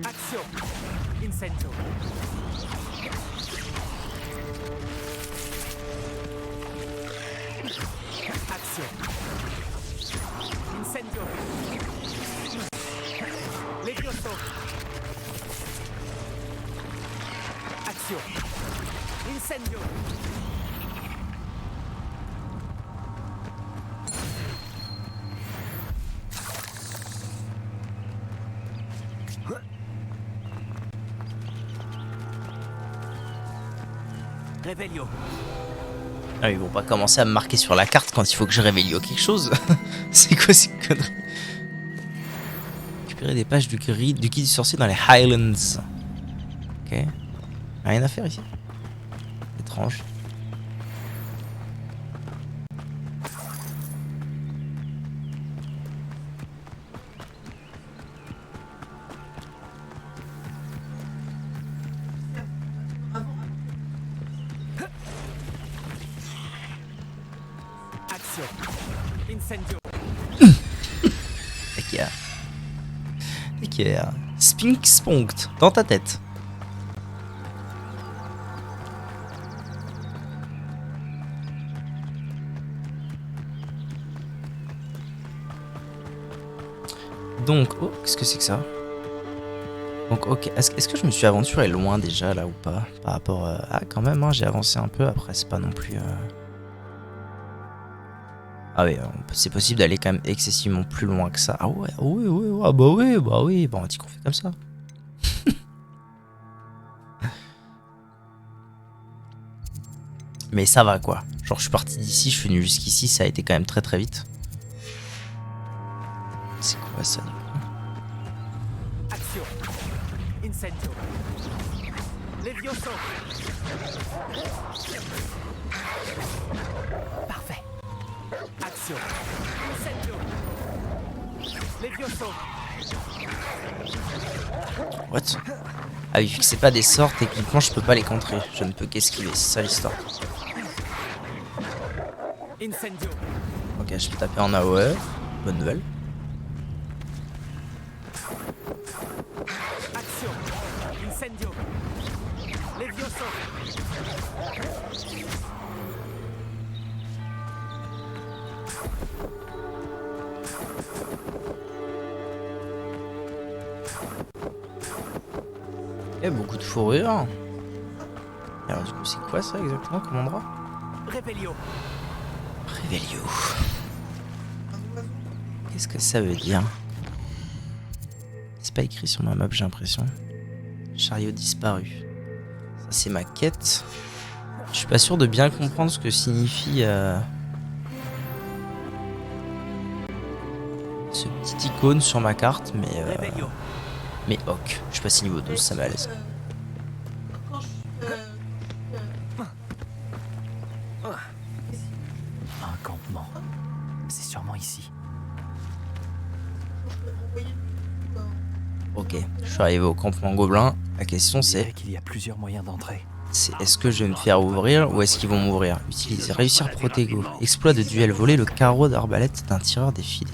Action. Incendio. Action. Incendio. Levioso. Action. Incendio. Réveillon. Ah, ils vont pas commencer à me marquer sur la carte quand il faut que je réveille quelque chose. C'est quoi ces conneries? Récupérer des pages du guide du sorcier dans les Highlands. Ok. Rien à faire ici. Étrange. Action. Incendio. Ok. Spinkspunkt dans ta tête. Donc, oh, qu'est-ce que c'est que ça? Donc, ok, est-ce que je me suis aventuré loin déjà là ou pas? Par rapport à... Ah, quand même, hein, j'ai avancé un peu, après c'est pas non plus... Ah oui, c'est possible d'aller quand même excessivement plus loin que ça. Ah ouais, ah bah oui, bah on dit qu'on fait comme ça. Mais ça va quoi. Genre je suis parti d'ici, je suis venu jusqu'ici, ça a été quand même très très vite. C'est quoi ça du coup? Action. Incendio. Levioso. Parfait. Action. Incendio. Levioso. What? Ah oui, vu que c'est pas des sorts, techniquement je peux pas les contrer. Je ne peux qu'esquiver, c'est ça l'histoire. Incendio. Ok, je peux taper en AOE. Bonne nouvelle. Action. Incendio. Levioso. Il y a beaucoup de fourrure. Et alors du coup c'est quoi ça exactement comme endroit? Revelio. Revelio. Qu'est-ce que ça veut dire? C'est pas écrit sur ma map j'ai l'impression. Chariot disparu. Ça c'est ma quête. Je suis pas sûr de bien comprendre ce que signifie ce petit icône sur ma carte, mais ok. Je suis passé niveau 12, ça m'est à l'aise. Un campement. C'est sûrement ici. Ok, je suis arrivé au campement gobelin. La question c'est... qu'il y a plusieurs moyens d'entrer. C'est est-ce que je vais me faire ouvrir ou est-ce qu'ils vont m'ouvrir? Utiliser, réussir Protego. Exploit de duel, voler le carreau d'arbalète d'un tireur défilé.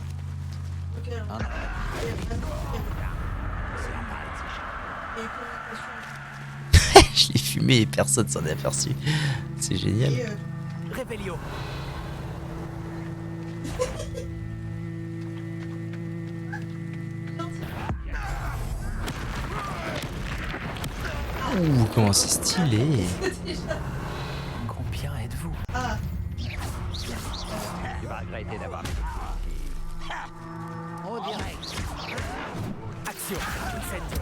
Je l'ai fumé et personne s'en est aperçu. C'est génial. Revelio. Ouh, comment c'est stylé. Combien êtes-vous? Tu vas regretter d'avoir... On dirait. Action. Incendio.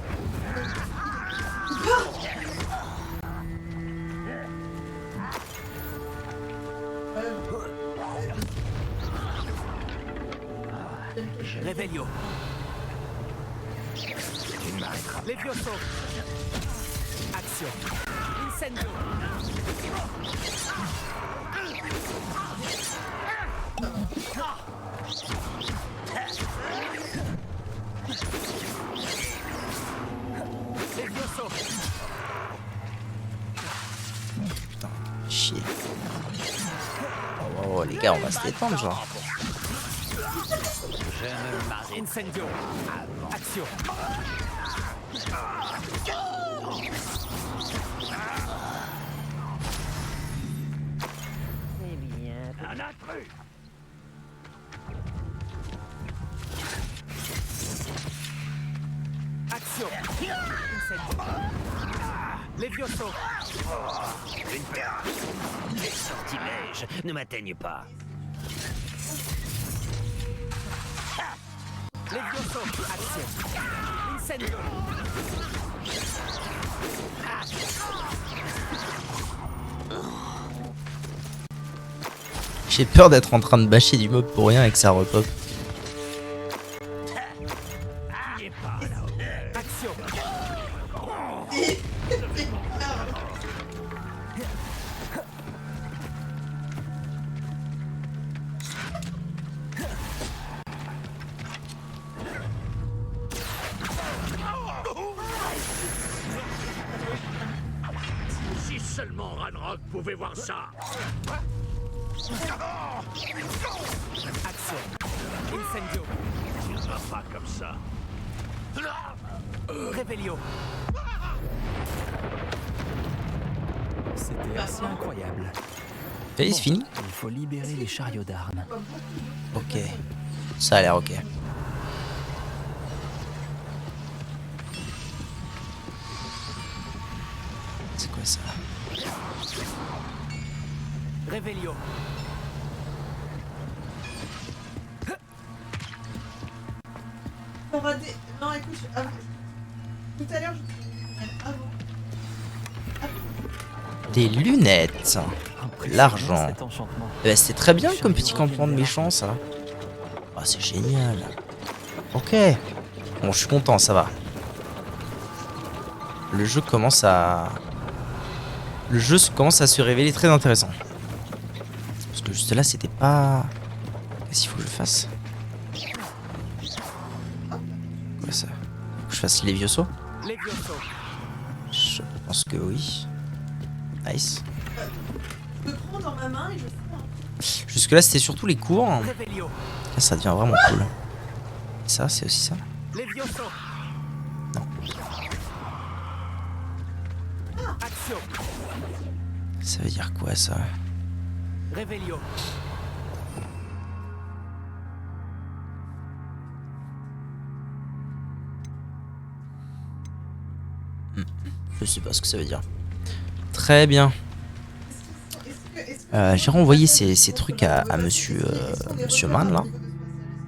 Revelio. Levioso. Action. Incendio. Levioso. Putain, chier. Oh, les gars, on va se détendre, genre. Incendio. Action. Un intrus! Action. Incendio. Levioso. Une perte. Les sortilèges ne m'atteignent pas. Levioso. Action. Incendio. J'ai peur d'être en train de bâcher du mob pour rien et que ça repop. Action. Si seulement Ranrock pouvait voir ça. Action. Incendio. Tu ne vas pas comme ça. Revelio. C'était assez incroyable. Et c'est fini. Il faut libérer les chariots d'armes. Ok. Ça a l'air ok. C'est quoi ça? Revelio. On va dé... Non, écoute, tout à l'heure, avant. Des lunettes. L'argent. C'est très bien comme petit campement de méchants, ça. Ah, c'est génial. Ok. Bon, je suis content, ça va. Le jeu commence à... Le jeu commence à se révéler très intéressant. Parce que juste là, c'était pas... Qu'est-ce qu'il faut que je fasse? Quoi ça? Faut que je fasse Levioso? Je pense que oui. Nice. Je le prends dans ma main et je fais. Jusque là, c'était surtout les cours. Là, ça devient vraiment cool. Et ça, c'est aussi ça? Non. Ça veut dire quoi, ça? Revelio. Je sais pas ce que ça veut dire. Très bien. J'ai renvoyé ces trucs à monsieur Mann, là.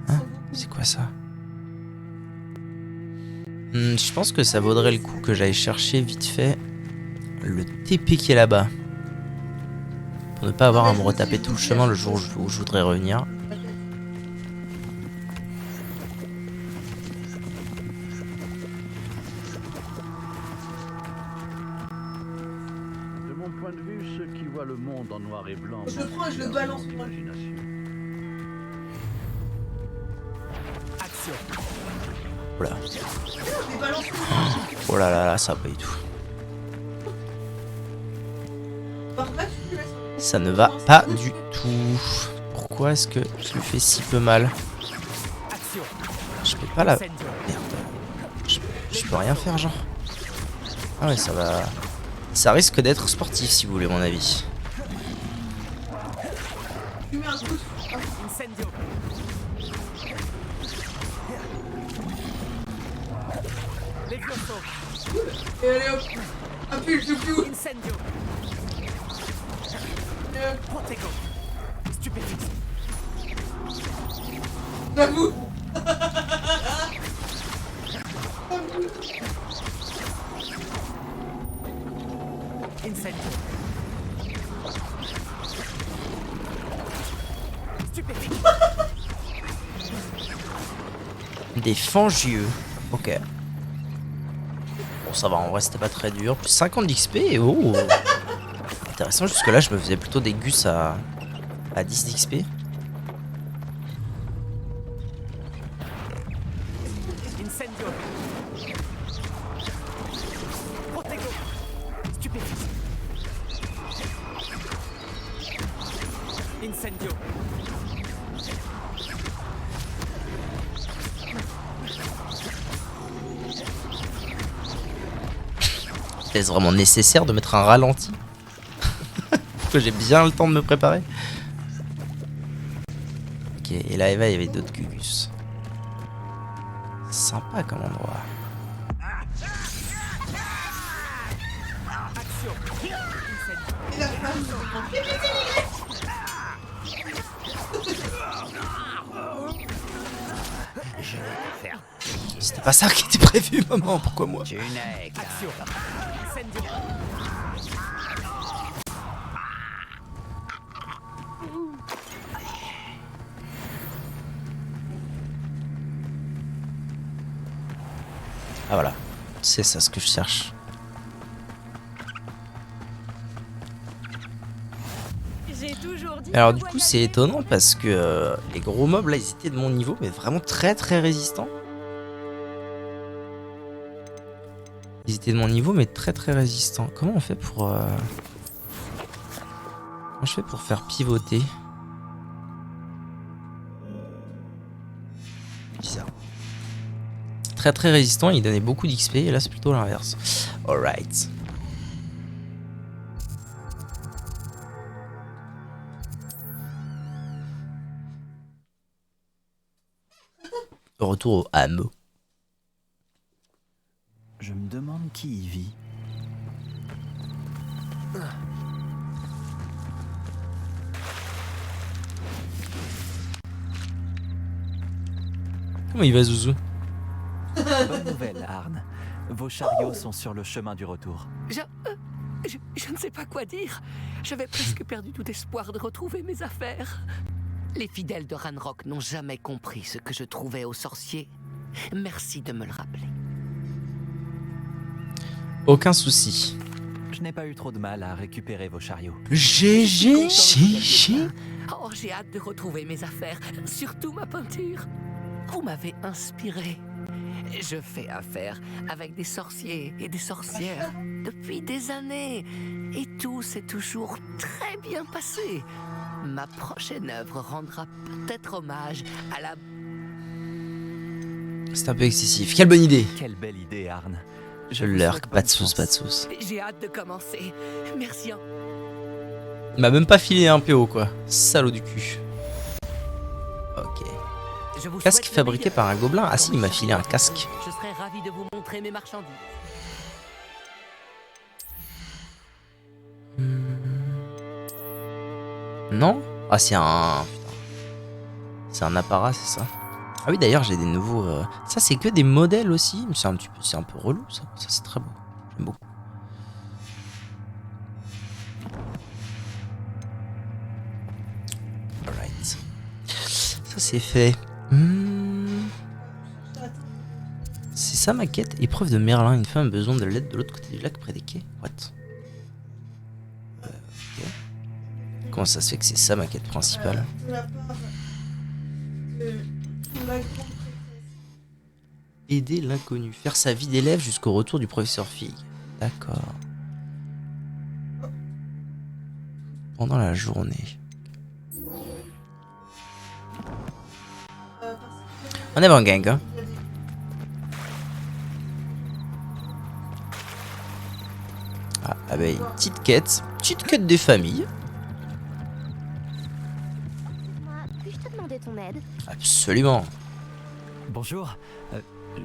Hein? C'est quoi ça? Je pense que ça vaudrait le coup que j'aille chercher vite fait le TP qui est là-bas. Pour ne pas avoir à me retaper tout le chemin le jour où je voudrais revenir. De mon point de vue, ceux qui voient le monde en noir et blanc... Je le prends et je le balance. Action. Voilà. Je les balance. Oh là là là, ça va pas du tout. Ça ne va pas du tout. Pourquoi est-ce que je lui fais si peu mal? Je peux pas la... Merde. Je peux rien faire, genre. Ah ouais, ça va... Ça risque d'être sportif, si vous voulez mon avis. Tu mets un coup. Incendio. Levioso. Et allez hop. Appuie, je plus. Incendio. Protego. Stupéfixe. J'avoue. Incendio. Stupéfixe. Des fangieux. Ok. Bon, ça va, en vrai, c'était pas très dur. Plus 50 d'XP, oh. Intéressant, jusque là, je me faisais plutôt des gus à 10 d'XP. Incendio. Protego. Stupéfixe. Incendio. Est-ce vraiment nécessaire de mettre un ralenti? Que j'ai bien le temps de me préparer. Ok, et là, Eva, il y avait d'autres gugus. Sympa comme endroit. Et la femme. C'était pas ça qui était prévu, maman. Pourquoi moi? Action. Incendio. Ah voilà, c'est ça ce que je cherche. Alors du coup c'est étonnant parce que les gros mobs là ils étaient de mon niveau mais vraiment très très résistants. Ils étaient de mon niveau mais très très résistants. Comment on fait pour... Comment je fais pour faire pivoter? Bizarre. Très très résistant, il donnait beaucoup d'XP et là c'est plutôt l'inverse. Alright. Retour au hameau. Je me demande qui y vit. Comment il va, Zouzou? Bonne nouvelle, Arne. Vos chariots sont sur le chemin du retour. Je ne sais pas quoi dire. J'avais presque perdu tout espoir de retrouver mes affaires. Les fidèles de Ranrock n'ont jamais compris ce que je trouvais aux sorciers. Merci de me le rappeler. Aucun souci. Je n'ai pas eu trop de mal à récupérer vos chariots. GG. Oh, j'ai hâte de retrouver mes affaires, surtout ma peinture. Vous m'avez inspiré. Je fais affaire avec des sorciers et des sorcières depuis des années. Et tout s'est toujours très bien passé. Ma prochaine œuvre rendra peut-être hommage à la... C'est un peu excessif. Quelle bonne idée. Quelle belle idée, Arne. Je lurk, pas de sauce, pas de sauce. J'ai hâte de commencer. Merci. Il m'a même pas filé un PO quoi. Salaud du cul. Ok. Casque fabriqué par un gobelin. Ah si, il m'a filé un casque. Je serais ravi de vous montrer mes marchandises. Non? Ah c'est un... Putain. C'est un apparat, c'est ça? Ah oui d'ailleurs j'ai des nouveaux... Ça c'est que des modèles aussi. Mais c'est un peu relou ça. Ça c'est très beau. J'aime beaucoup. Alright. Ça c'est fait. C'est ça ma quête. Épreuve de Merlin. Une femme a besoin de l'aide de l'autre côté du lac près des quais. What? Ok. Comment ça se fait que c'est ça ma quête principale? Aider l'inconnu. Faire sa vie d'élève jusqu'au retour du professeur Fig. D'accord. Pendant la journée. On est en gang, hein. Ah bah une petite quête des familles. Puis-je te demander ton aide? Absolument. Bonjour,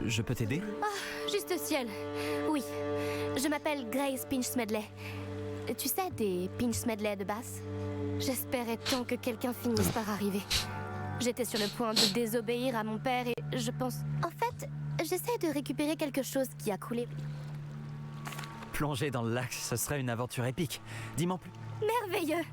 je peux t'aider? Oh, juste ciel. Oui, je m'appelle Grace Pinch Medley. Tu sais, des Pinch Medley de basse? J'espérais tant que quelqu'un finisse par arriver. J'étais sur le point de désobéir à mon père et je pense... En fait, j'essaie de récupérer quelque chose qui a coulé. Plonger dans le lac, ce serait une aventure épique. Dis-moi plus. Merveilleux!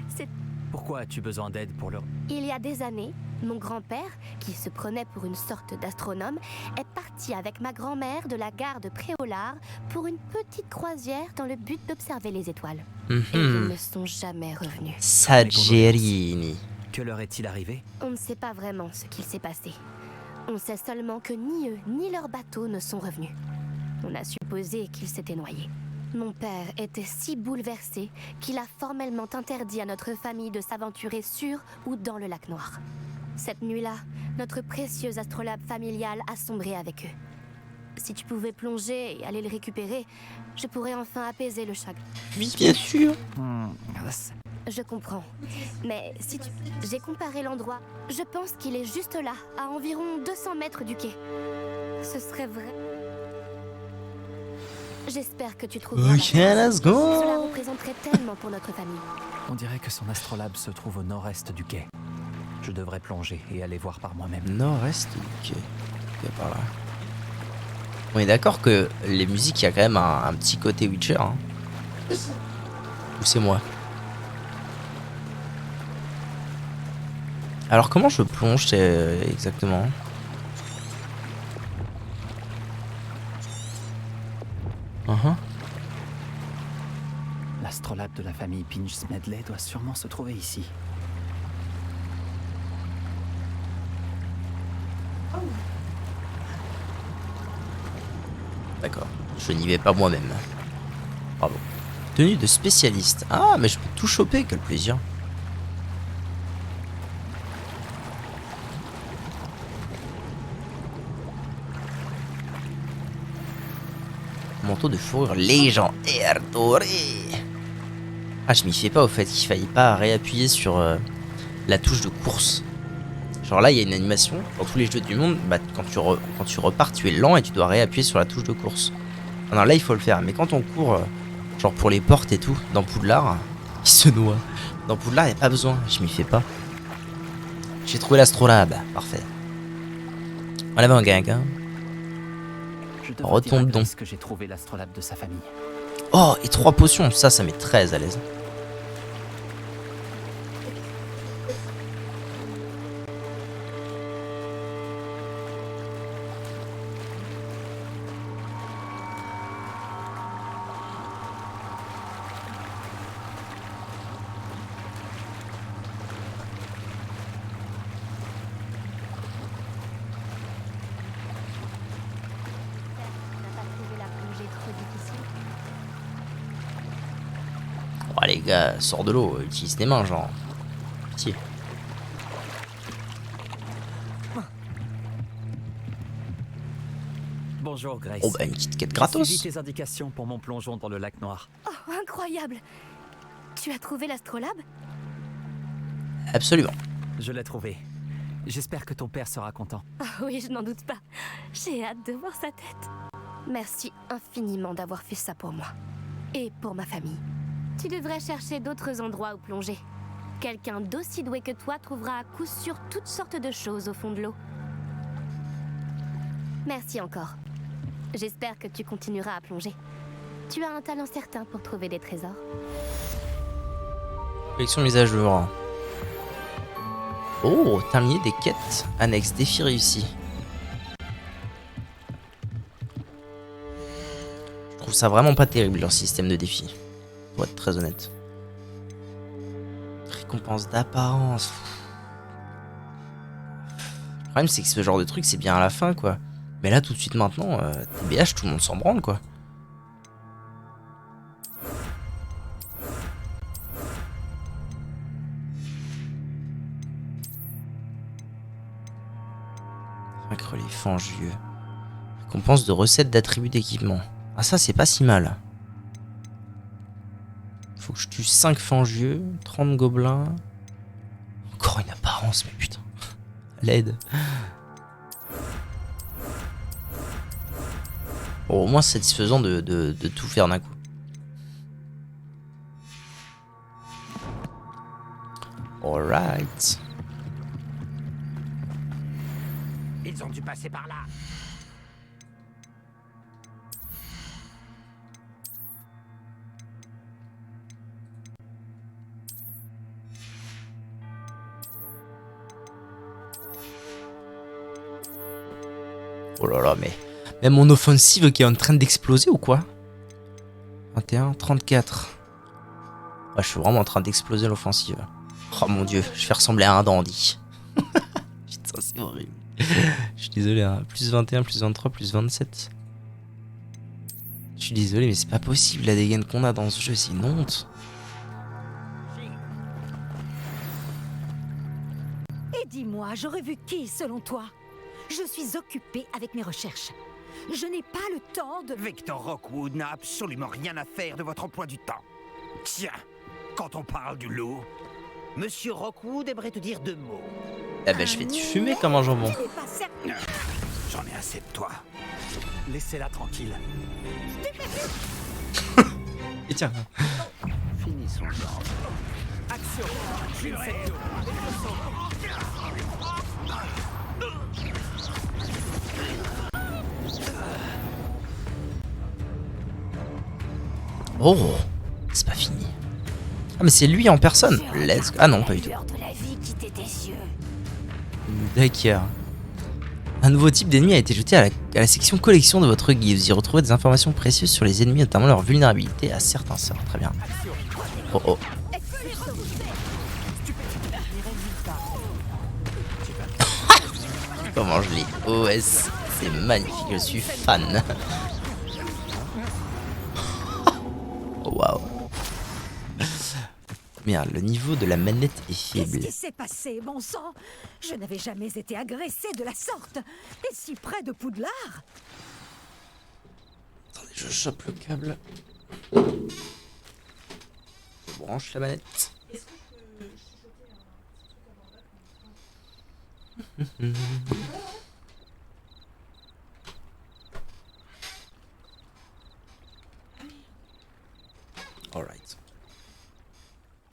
C'est... Pourquoi as-tu besoin d'aide pour le... Il y a des années, mon grand-père, qui se prenait pour une sorte d'astronome, est parti avec ma grand-mère de la gare de Préolard pour une petite croisière dans le but d'observer les étoiles. Et ils ne sont jamais revenus. Saggerini. Que leur est-il arrivé? On ne sait pas vraiment ce qu'il s'est passé. On sait seulement que ni eux, ni leur bateau ne sont revenus. On a supposé qu'ils s'étaient noyés. Mon père était si bouleversé qu'il a formellement interdit à notre famille de s'aventurer sur ou dans le lac Noir. Cette nuit-là, notre précieux astrolabe familial a sombré avec eux. Si tu pouvais plonger et aller le récupérer, je pourrais enfin apaiser le chagrin. Oui, bien sûr. Je comprends. Mais si tu... J'ai comparé l'endroit. Je pense qu'il est juste là, à environ 200 mètres du quai. Ce serait vrai. J'espère que tu trouveras. Ok, let's go. Cela représenterait tellement pour notre famille. On dirait que son astrolabe se trouve au nord-est du quai. Je devrais plonger et aller voir par moi-même. Nord-est du quai. Ok, par là. On est d'accord que les musiques, il y a quand même un petit côté Witcher. Hein. Ou c'est moi? Alors comment je plonge exactement? L'astrolabe de la famille Pinch Medley doit sûrement se trouver ici. D'accord. Je n'y vais pas moi-même. Bravo. Tenue de spécialiste. Ah, mais je peux tout choper, quel plaisir. Manteau de fourrure légendaire doré. Ah, je m'y fais pas au fait qu'il faille pas réappuyer sur la touche de course. Genre là, il y a une animation. Dans tous les jeux du monde, bah, quand tu repars, tu es lent et tu dois réappuyer sur la touche de course. Ah non, là, il faut le faire. Mais quand on court, genre pour les portes et tout, dans Poudlard, il se noie. Dans Poudlard, il n'y a pas besoin. Je m'y fais pas. J'ai trouvé l'astrolabe. Parfait. On avait un gang. Retombe donc. Que j'ai trouvé l'astrolabe de sa famille. Oh, et 3 potions. Ça met très à l'aise. Oh les gars, sors de l'eau, utilise tes mains, genre. Pitié. Bonjour Grace. Oh bah une petite quête gratos. J'ai suivi tes indications pour mon plongeon dans le lac noir. Oh, incroyable! Tu as trouvé l'astrolabe? Absolument. Je l'ai trouvé. J'espère que ton père sera content. Oh oui, je n'en doute pas. J'ai hâte de voir sa tête. Merci infiniment d'avoir fait ça pour moi. Et pour ma famille. Tu devrais chercher d'autres endroits où plonger. Quelqu'un d'aussi doué que toi trouvera à coup sûr toutes sortes de choses au fond de l'eau. Merci encore. J'espère que tu continueras à plonger. Tu as un talent certain pour trouver des trésors. Collection mise à jour. Oh, terminer des quêtes. Annexe, défi réussi. Je trouve ça vraiment pas terrible leur système de défi. Pour être très honnête. Récompense d'apparence. Le problème c'est que ce genre de truc c'est bien à la fin quoi. Mais là tout de suite maintenant, TBH tout le monde s'en branle quoi. Vaincre les fangieux. Récompense de recettes d'attributs d'équipement. Ah ça c'est pas si mal. Faut que je tue 5 fangieux, 30 gobelins. Encore une apparence, mais putain. L'aide. Bon, au moins c'est satisfaisant de tout faire d'un coup. Alright. Ils ont dû passer par là. Oh là là, mais même mon offensive qui est en train d'exploser ou quoi? 21, 34. Ouais, je suis vraiment en train d'exploser l'offensive. Oh mon dieu, je fais ressembler à un dandy. Putain, c'est horrible. Je suis désolé, hein. Plus 21, plus 23, plus 27. Je suis désolé, mais c'est pas possible la dégaine qu'on a dans ce jeu, c'est une honte. Et dis-moi, j'aurais vu qui selon toi? Je suis occupée avec mes recherches. Je n'ai pas le temps de... Victor Rockwood n'a absolument rien à faire de votre emploi du temps. Tiens, quand on parle du loup, Monsieur Rockwood aimerait te dire 2 mots. Eh ben je vais te fumer comme un jambon. J'en ai assez de toi. Laissez-la tranquille. Et tiens. Finissons genre. Action. Oh, c'est pas fini. Ah mais c'est lui en personne. Let's go. Ah non, pas du tout. D'accord. Un nouveau type d'ennemi a été jeté à la section collection de votre guide. Vous y retrouvez des informations précieuses sur les ennemis, notamment leur vulnérabilité à certains sorts. Très bien. Oh oh. Comment je l'ai OS. C'est magnifique, je suis fan. Oh waouh. Merde, le niveau de la manette est Qu'est-ce faible. qui s'est passé, bon sang? Je n'avais jamais été agressée de la sorte. Et si près de Poudlard? Attendez, je chope le câble. Je branche la manette. Est-ce que je peux chuchoter un petit truc avant Alright.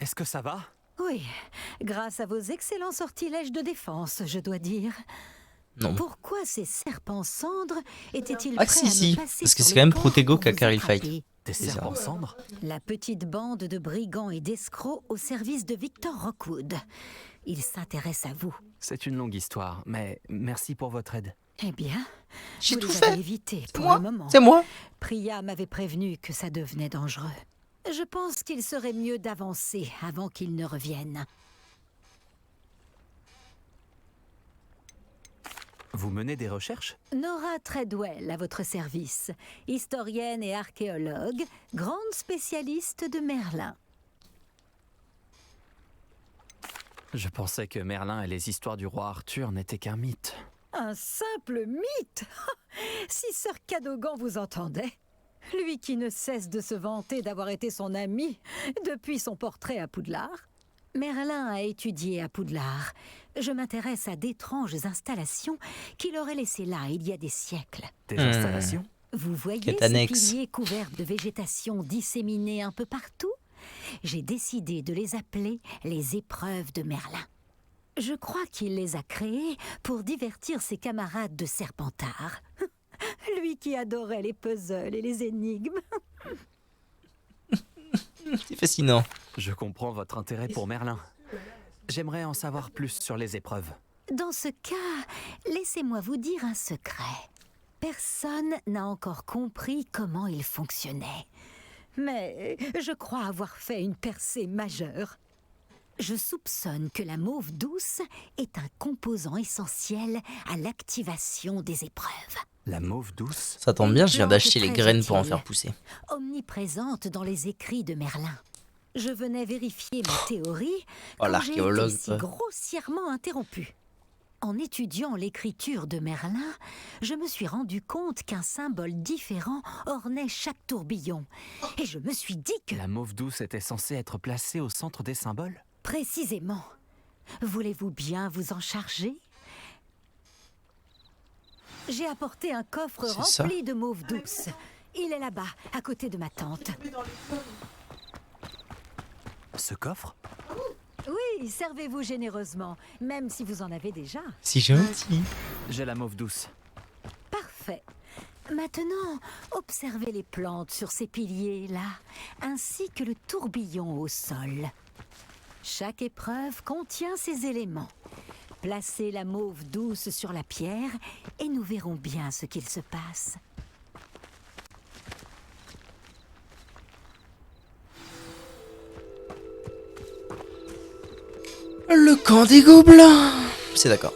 Est-ce que ça va? Oui, grâce à vos excellents sortilèges de défense, je dois dire. Non. Pourquoi ces serpents cendres étaient-ils Ah prêts si à si, me passer parce que sur c'est le quand même corps Protego pour qui a vous carry le fight. attraper? Des C'est ça. serpents cendres? La petite bande de brigands et d'escrocs au service de Victor Rockwood. Ils s'intéressent à vous. C'est une longue histoire, mais merci pour votre aide. Eh bien, J'ai vous tout les fait. avez évités pour moi. le moment. C'est moi. Priya m'avait prévenu que ça devenait dangereux. Je pense qu'il serait mieux d'avancer avant qu'il ne revienne. Vous menez des recherches? Nora Treadwell à votre service, historienne et archéologue, grande spécialiste de Merlin. Je pensais que Merlin et les histoires du roi Arthur n'étaient qu'un mythe. Un simple mythe. Si Sir Cadogan vous entendait, lui qui ne cesse de se vanter d'avoir été son ami depuis son portrait à Poudlard. Merlin a étudié à Poudlard. Je m'intéresse à d'étranges installations qu'il aurait laissées là il y a des siècles. Des installations? Vous voyez Quête ces annexe. piliers couverts de végétation disséminés un peu partout? J'ai décidé de les appeler les épreuves de Merlin. Je crois qu'il les a créées pour divertir ses camarades de Serpentard. Lui qui adorait les puzzles et les énigmes. C'est fascinant. Je comprends votre intérêt pour Merlin. J'aimerais en savoir plus sur les épreuves. Dans ce cas, laissez-moi vous dire un secret. Personne n'a encore compris comment il fonctionnait. Mais je crois avoir fait une percée majeure. Je soupçonne que la mauve douce est un composant essentiel à l'activation des épreuves. La mauve douce? Ça tombe bien, je viens Plante d'acheter les très graines pour en utile, faire pousser. Omniprésente dans les écrits de Merlin. Je venais vérifier ma théorie Oh, quand j'ai été l'archéologue, si quoi. grossièrement interrompue. En étudiant l'écriture de Merlin, je me suis rendu compte qu'un symbole différent ornait chaque tourbillon. Et je me suis dit que... La mauve douce était censée être placée au centre des symboles? Précisément. Voulez-vous bien vous en charger? J'ai apporté un coffre C'est ça. rempli de mauve douce. Il est là-bas, à côté de ma tante. Ce coffre? Oui, servez-vous généreusement, même si vous en avez déjà. C'est gentil. J'ai la mauve douce. Parfait. Maintenant, observez les plantes sur ces piliers-là, ainsi que le tourbillon au sol. Chaque épreuve contient ces éléments. Placez la mauve douce sur la pierre et nous verrons bien ce qu'il se passe. Le camp des gobelins. C'est d'accord.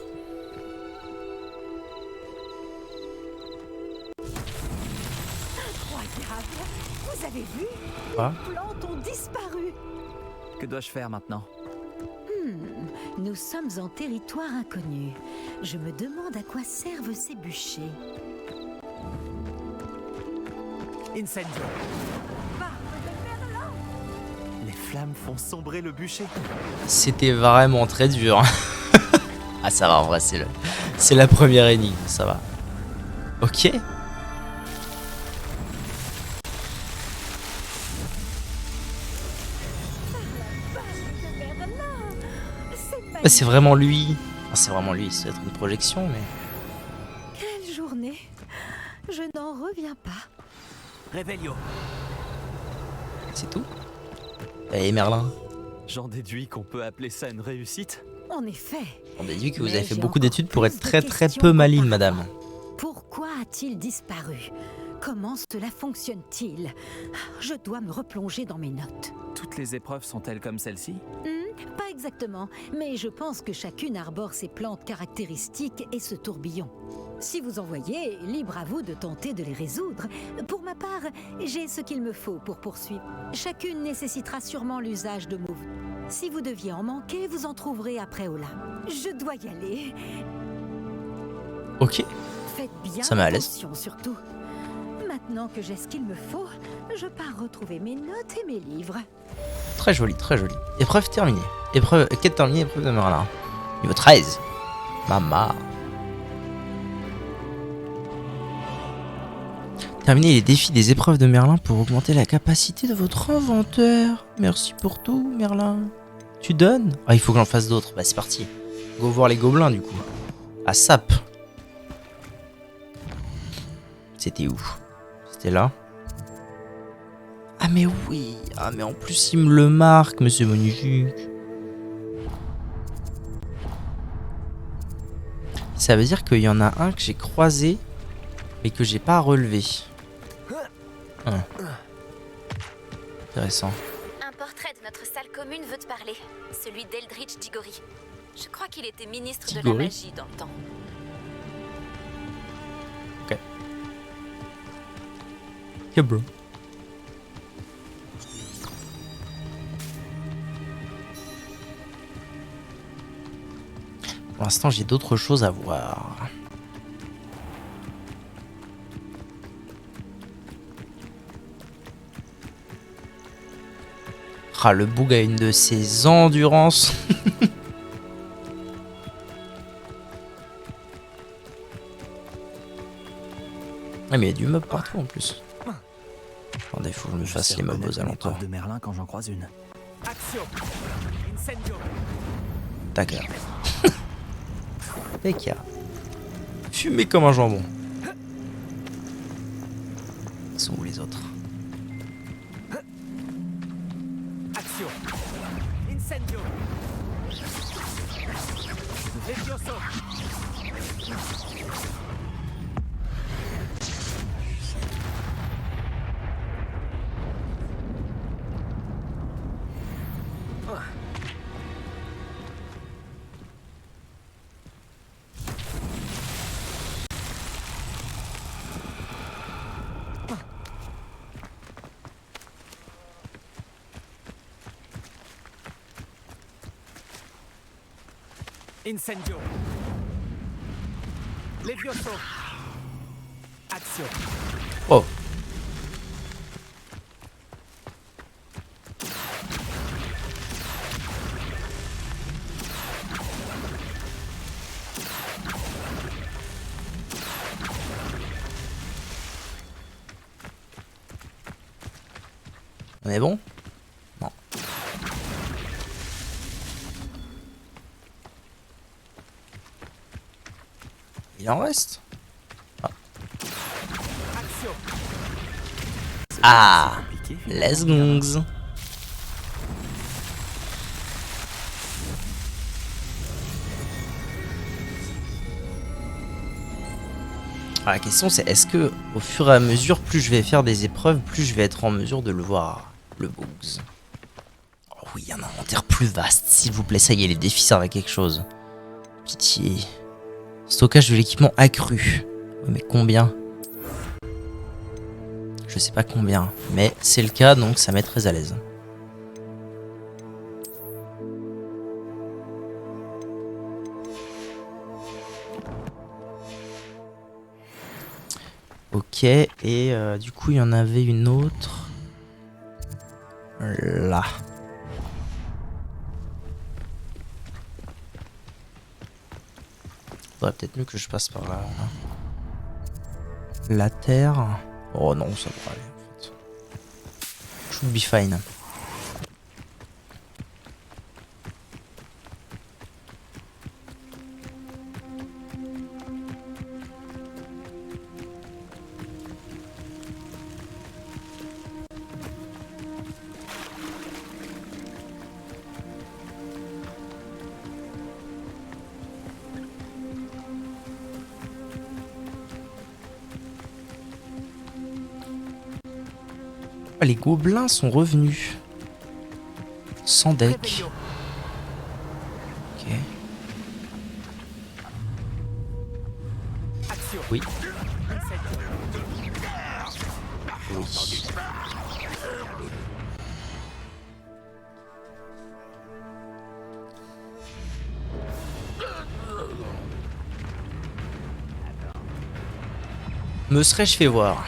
Incroyable! Vous avez vu? Quoi? Les plantes ont disparu. Que dois-je faire maintenant? Nous sommes en territoire inconnu. Je me demande à quoi servent ces bûchers. Incendio! Les flammes font sombrer le bûcher. C'était vraiment très dur. Ah ça va, en vrai c'est la première énigme, ça va. Ok. Bah, c'est vraiment lui. Ah, c'est vraiment lui, ça doit être une projection, mais... Quelle journée! Je n'en reviens pas. Réveillon. C'est tout. Et Merlin, J'en déduis qu'on peut appeler ça une réussite? En effet. on déduit que vous Mais avez fait j'ai beaucoup encore d'études pour être plus très de très questions peu maligne, qu'auparavant. madame. Pourquoi a-t-il disparu? Comment cela fonctionne-t-il? Je dois me replonger dans mes notes. Toutes les épreuves sont-elles comme celle-ci? Pas exactement, mais je pense que chacune arbore ses plantes caractéristiques et ce tourbillon. Si vous en voyez, libre à vous de tenter de les résoudre. Pour ma part, j'ai ce qu'il me faut pour poursuivre. Chacune nécessitera sûrement l'usage de moves. Si vous deviez en manquer, vous en trouverez après Ola. Je dois y aller. Ok. Faites bien Ça met à l'aise. attention surtout. Maintenant que j'ai ce qu'il me faut, je pars retrouver mes notes et mes livres. Très joli, très joli. Épreuve terminée. Quête terminée, épreuve de Merlin. Niveau 13. Mama. Terminez les défis des épreuves de Merlin pour augmenter la capacité de votre inventaire. Merci pour tout, Merlin. Tu donnes? Ah, il faut que j'en fasse d'autres. Bah, c'est parti. Go voir les gobelins, du coup. À Sap. C'était où? C'était là. Ah, mais oui. Ah, mais en plus, il me le marque, monsieur magnifique. Ça veut dire qu'il y en a un que j'ai croisé, mais que j'ai pas relevé. Intéressant. Un portrait de notre salle commune veut te parler. Celui d'Eldritch Diggory. Je crois qu'il était ministre de la magie dans le temps. Ok. Yeah, bro. Pour l'instant, j'ai d'autres choses à voir. Ah, le boug a une de ses endurances. Ah, mais il y a du mob partout en plus. Attendez, faut que je me fasse les mobs aux alentours. De Merlin quand j'en croise une. Action. Incendio. D'accord. Mec, fumé comme un jambon. Ils sont où les autres? Action. Incendio. Levioso. Incendio. Levioso. Action. Oh. On est bon? Non. Il en reste? Ah, let's go. Alors, la question c'est est-ce que au fur et à mesure, plus je vais faire des épreuves, plus je vais être en mesure de le voir, le bugs. Oh oui, un inventaire plus vaste, s'il vous plaît, ça y est, les défis servent à quelque chose. Pitié. Stockage de l'équipement accru. Mais combien? Je sais pas combien, mais c'est le cas, donc ça met très à l'aise. Ok, et du coup il y en avait une autre. Là. Faudrait peut-être mieux que je passe par là. La terre. Oh non, ça devrait aller en fait. Should be fine. Ah, les gobelins sont revenus. Sans deck. Ok. Oui. Oui. Me serais-je fait voir?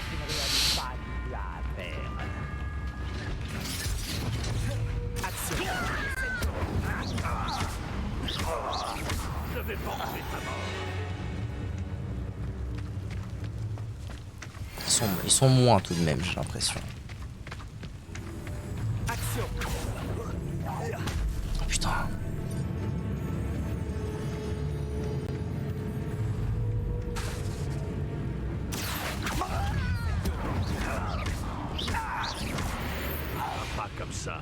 Ils sont moins tout de même, j'ai l'impression. Oh, putain. Pas comme ça.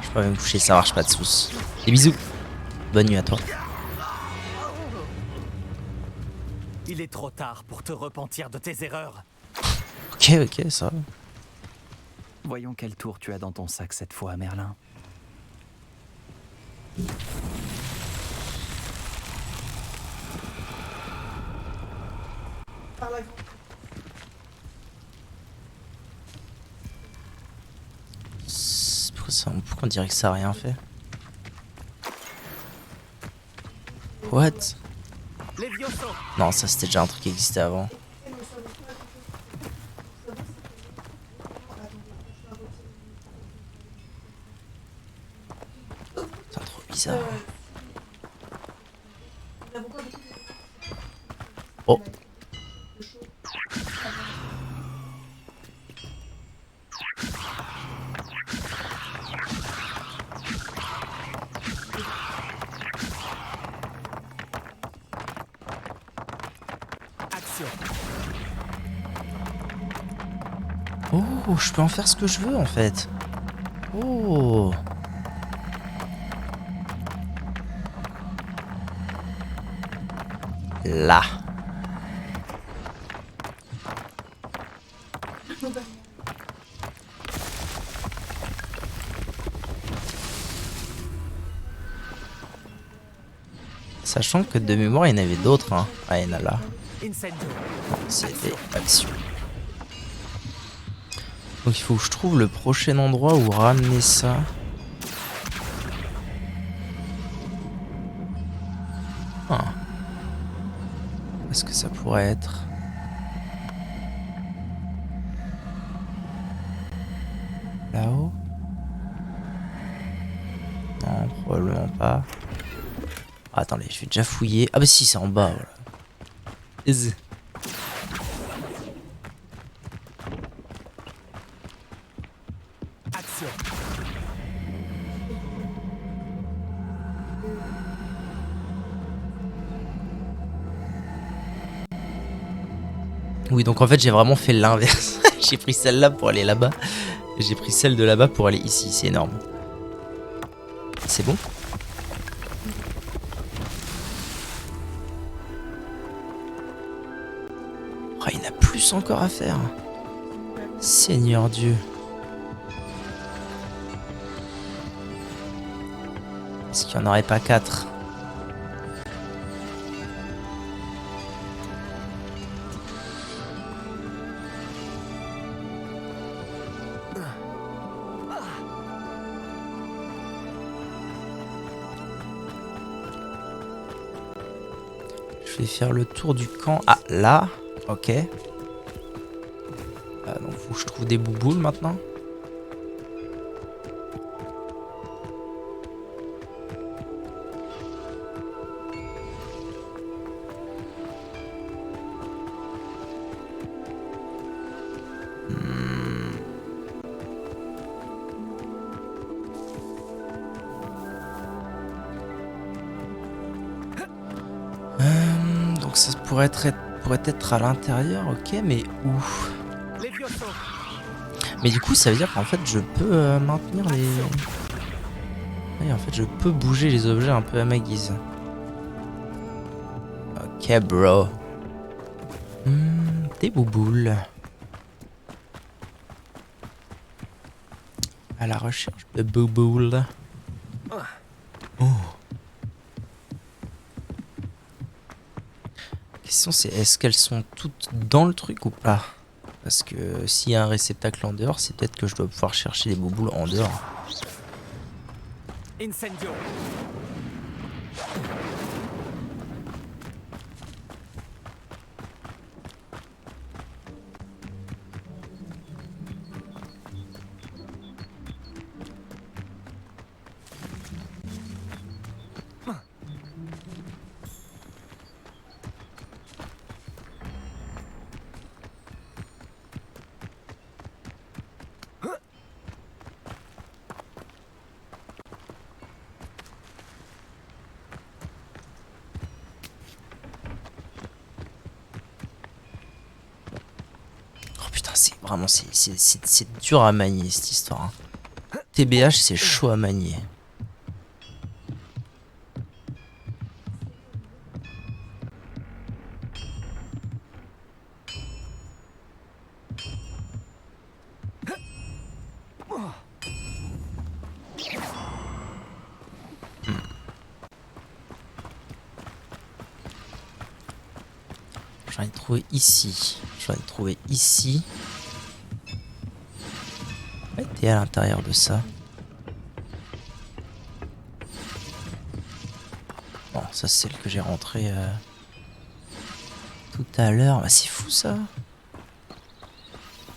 Je peux même me coucher, ça marche pas de soucis. Des bisous. Bonne nuit à toi. Il est trop tard pour te repentir de tes erreurs. Ok, ok, ça va. Voyons quel tour tu as dans ton sac cette fois, Merlin. Pourquoi on dirait que ça a rien fait? What? Non, ça c'était déjà un truc qui existait avant. C'est trop bizarre. Oh. Oh, je peux en faire ce que je veux en fait. Oh. Là. Sachant que de mémoire il y en avait d'autres, hein. Ah, il y en a là. C'était action. Donc il faut que je trouve le prochain endroit où ramener ça. Ah. Est-ce que ça pourrait être? Là-haut? Non, probablement pas. Ah, attendez, je vais déjà fouiller. Ah bah si, c'est en bas, voilà. Oui, donc en fait j'ai vraiment fait l'inverse. J'ai pris celle-là pour aller là-bas. Et j'ai pris celle de là-bas pour aller ici. C'est énorme. C'est bon? Oh, il y en a plus encore à faire. Seigneur Dieu. Est-ce qu'il n'y en aurait pas 4? Je vais faire le tour du camp. Ah, là. Ok. Ah, donc faut que je trouve des bouboules maintenant. Donc ça pourrait être à l'intérieur, ok, mais où? Mais du coup, ça veut dire qu'en fait, je peux maintenir les... Oui, en fait, je peux bouger les objets un peu à ma guise. Ok, bro. Des bouboules. À la recherche de bouboules. Oh. La question c'est est-ce qu'elles sont toutes dans le truc ou pas? Parce que s'il y a un réceptacle en dehors, c'est peut-être que je dois pouvoir chercher des bouboules en dehors. Incendio. Vraiment, c'est dur à manier cette histoire. Hein. TBH, c'est chaud à manier. J'en ai trouvé ici. J'en ai trouvé ici. T'es à l'intérieur de ça. Bon, ça c'est celle que j'ai rentrée tout à l'heure. Bah, c'est fou ça.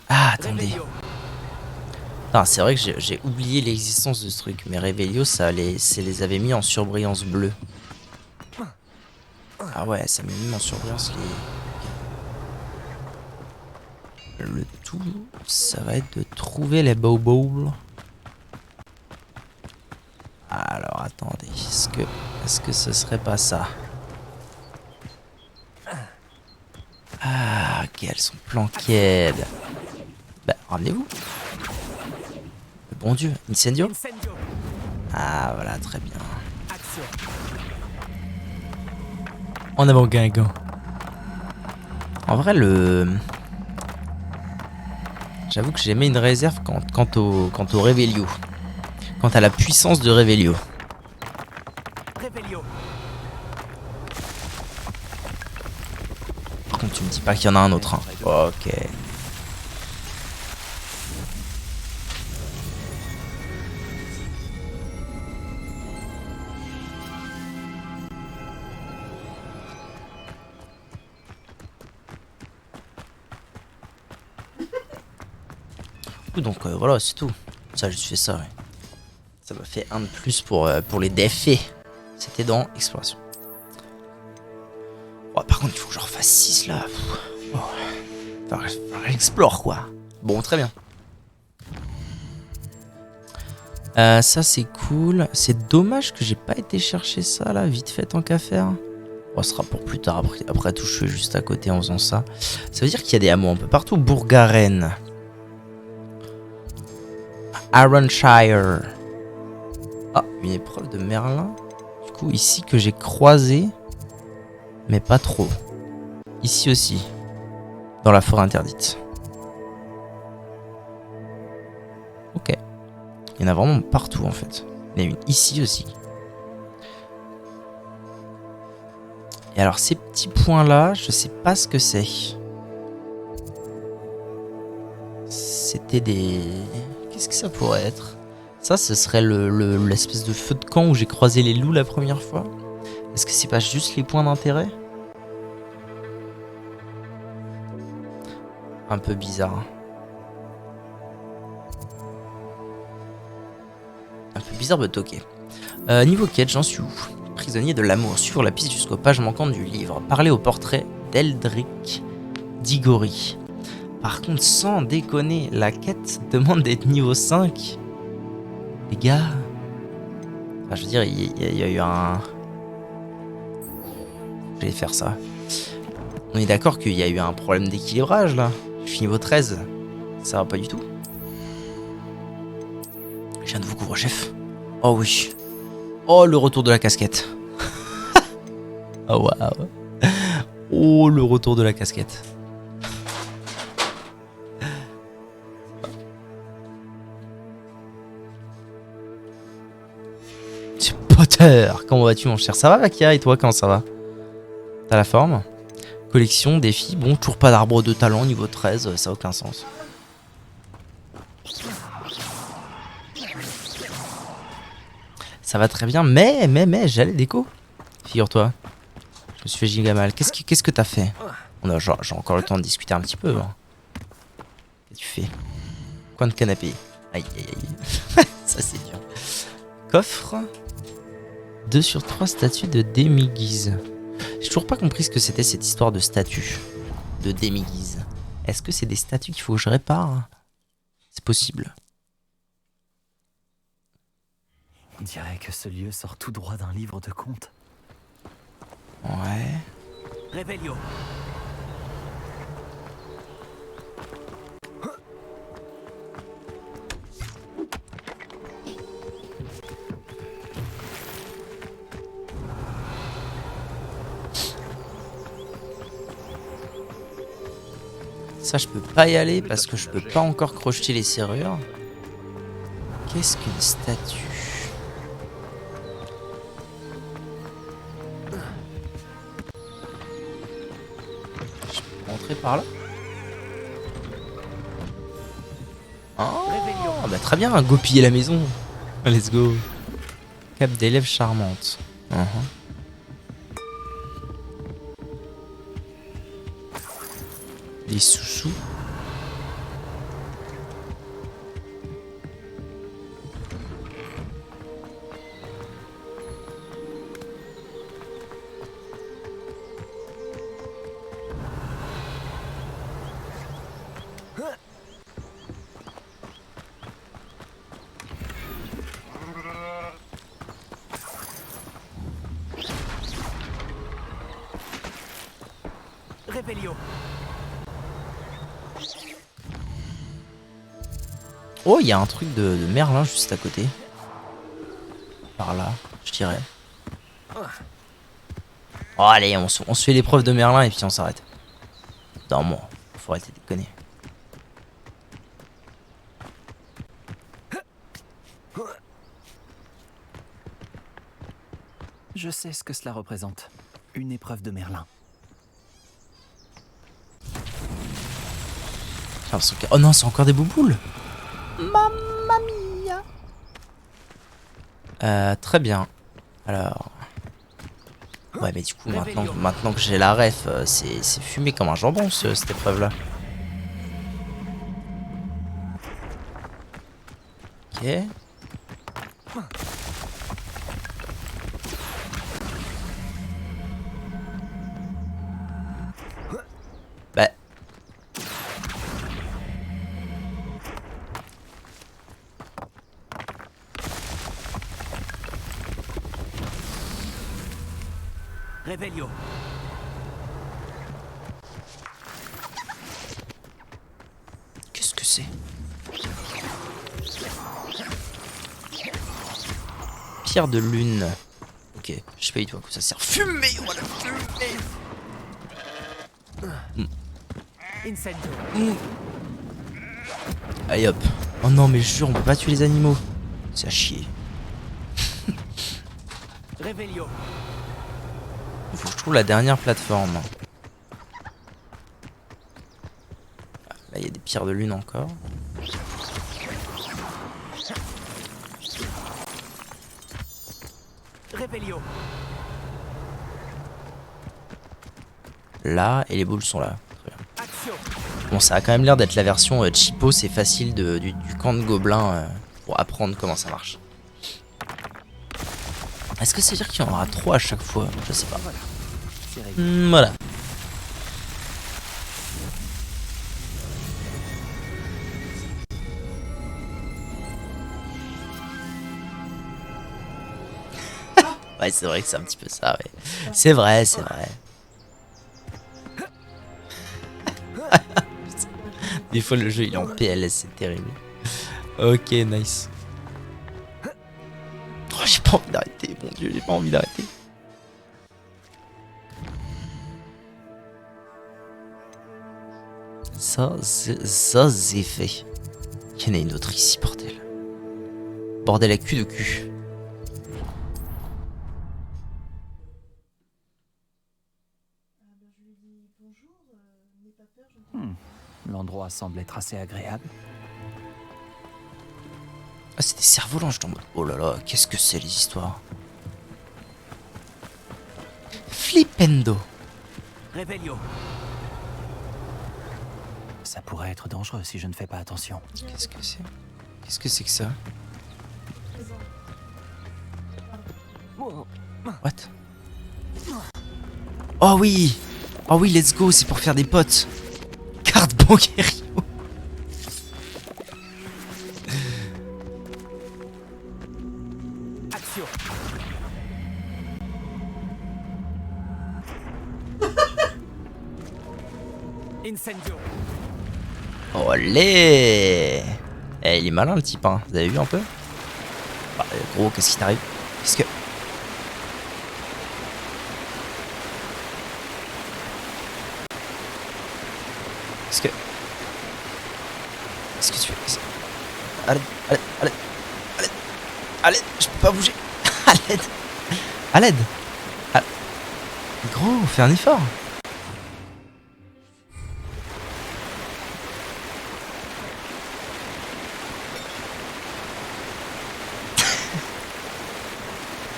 Ah, attendez. C'est vrai que j'ai oublié l'existence de ce truc. Mais Revelio, ça les avait mis en surbrillance bleue. Ah ouais, ça m'a mis en surbrillance les... Le tout, ça va être de trouver les bobos. Alors attendez, est-ce que ce serait pas ça? Ah, ok, elles sont planquées. Bah, ramenez-vous. Le bon Dieu, Incendio. Ah, voilà, très bien. En avant, Guingamp. En vrai, j'avoue que j'ai mis une réserve quant au Revelio. Quant à la puissance de Revelio. Par contre, tu me dis pas qu'il y en a un autre. Hein. Ok. Donc voilà, c'est tout. Ça, j'ai fait ça, ouais. Ça m'a fait un de plus pour les défaits. C'était dans exploration. Oh, par contre, il faut que je refasse 6 là. Oh. Enfin, explore quoi. Bon, très bien. Ça, c'est cool. C'est dommage que j'ai pas été chercher ça là, vite fait, tant qu'à faire. Oh, ce sera pour plus tard. Après tout, je suis juste à côté en faisant ça. Ça veut dire qu'il y a des hameaux un peu partout. Bourgaren. Arronshire. Ah, une épreuve de Merlin. Du coup, ici que j'ai croisé. Mais pas trop. Ici aussi. Dans la forêt interdite. Ok. Il y en a vraiment partout en fait. Il y en a une ici aussi. Et alors ces petits points là, je sais pas ce que c'est. C'était des... Qu'est-ce que ça pourrait être? Ça, ce serait l'espèce de feu de camp où j'ai croisé les loups la première fois. Est-ce que c'est pas juste les points d'intérêt? Un peu bizarre. Un peu bizarre, but ok. Niveau quête, j'en suis où? Prisonnier de l'amour. Suivre la piste jusqu'aux pages manquantes du livre. Parler au portrait d'Eldric Diggory. Par contre, sans déconner, la quête demande d'être niveau 5. Les gars. Enfin, je veux dire, il y a eu un... Je vais faire ça. On est d'accord qu'il y a eu un problème d'équilibrage là. Je suis niveau 13. Ça va pas du tout. Je viens de vous couvrir, chef. Oh oui. Oh, le retour de la casquette. Oh waouh. Oh, le retour de la casquette. Docteur, comment vas-tu mon cher? Ça va Vakia, et toi comment ça va? T'as la forme? Collection, défi, bon, toujours pas d'arbre de talent, niveau 13, ça a aucun sens. Ça va très bien, mais, j'ai les déco. Figure-toi. Je me suis fait giga mal. Qu'est-ce que t'as fait? J'ai encore le temps de discuter un petit peu. Hein. Qu'est-ce que tu fais? Coin de canapé. Aïe, aïe, aïe. Ça, c'est dur. Coffre. 2 sur 3 statues de demi-guise. J'ai toujours pas compris ce que c'était cette histoire de statues. De demi-guise. Est-ce que c'est des statues qu'il faut que je répare? C'est possible. On dirait que ce lieu sort tout droit d'un livre de contes. Ouais. Réveillon. Ça, je peux pas y aller parce que je peux pas encore crocheter les serrures. Qu'est-ce qu'une statue? Je peux rentrer par là? Oh, bah très bien, go piller la maison. Let's go. Cap d'élève charmante. Les sous-sous. Réveillon. Oh, il y a un truc de Merlin juste à côté. Par là, je dirais. Oh, allez, on se fait l'épreuve de Merlin et puis on s'arrête. Non, bon, faut arrêter de déconner. Je sais ce que cela représente. Une épreuve de Merlin. Oh non, c'est encore des bouboules. Mamma mia. Très bien. Alors. Ouais, mais du coup, maintenant que j'ai la ref, c'est fumé comme un jambon, cette épreuve-là. Ok. Bah. Réveillon. Qu'est-ce que c'est? Pierre de lune. Ok, je sais pas du tout à quoi ça sert. Fumer, voilà, fumer. Allez hop. Oh non, mais jure, on peut pas tuer les animaux. C'est à chier. Réveillon. Il faut que je trouve la dernière plateforme. Là, il y a des pierres de lune encore. Réveillon. Là, et les boules sont là. Très bien. Bon, ça a quand même l'air d'être la version cheapo, c'est facile du camp de gobelins pour apprendre comment ça marche. Est-ce que ça veut dire qu'il y en aura 3 à chaque fois? Je sais pas. Voilà. Ouais, c'est vrai que c'est un petit peu ça, ouais. C'est vrai, c'est vrai. Des fois, le jeu il est en PLS, c'est terrible. Ok, nice. Oh, j'ai pas envie d'arrêter, mon dieu, j'ai pas envie d'arrêter. Ça, c'est fait. Il y en a une autre ici, bordel. Bordel à cul de cul. endroit semble être assez agréable. Ah, c'est des cerfs-volants, je tombe. Oh là là, qu'est-ce que c'est les histoires. Flipendo. Revelio. Ça pourrait être dangereux si je ne fais pas attention. Qu'est-ce que c'est? Qu'est-ce que c'est que ça? What? Oh oui! Oh oui, let's go, c'est pour faire des potes. Carte bancaire. Action. Incendio. Olé! Eh, il est malin le type, hein. Vous avez vu un peu? Bah, gros, qu'est-ce qui t'arrive? Qu'est-ce que... Qu'est-ce que tu fais? Allez, allez, allez, allez, allez, je peux pas bouger. À l'aide. À l'aide. Gros, fais un effort.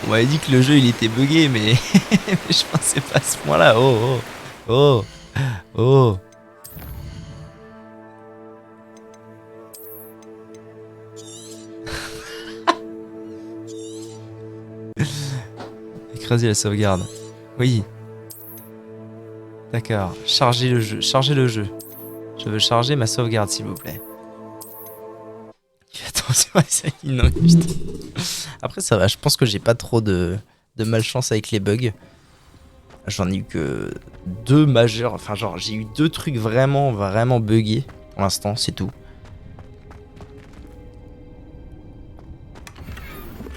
On m'avait dit que le jeu il était bugué, mais je pensais pas à ce point-là. Oh, oh, oh, oh. Écraser la sauvegarde. Oui. D'accord. Chargez le jeu. Chargez le jeu. Je veux charger ma sauvegarde, s'il vous plaît. Fais attention à ça, non, putain. Après, ça va. Je pense que j'ai pas trop de malchance avec les bugs. J'en ai eu que 2 majeurs. Enfin, genre, j'ai eu 2 trucs vraiment buggés. Pour l'instant, c'est tout.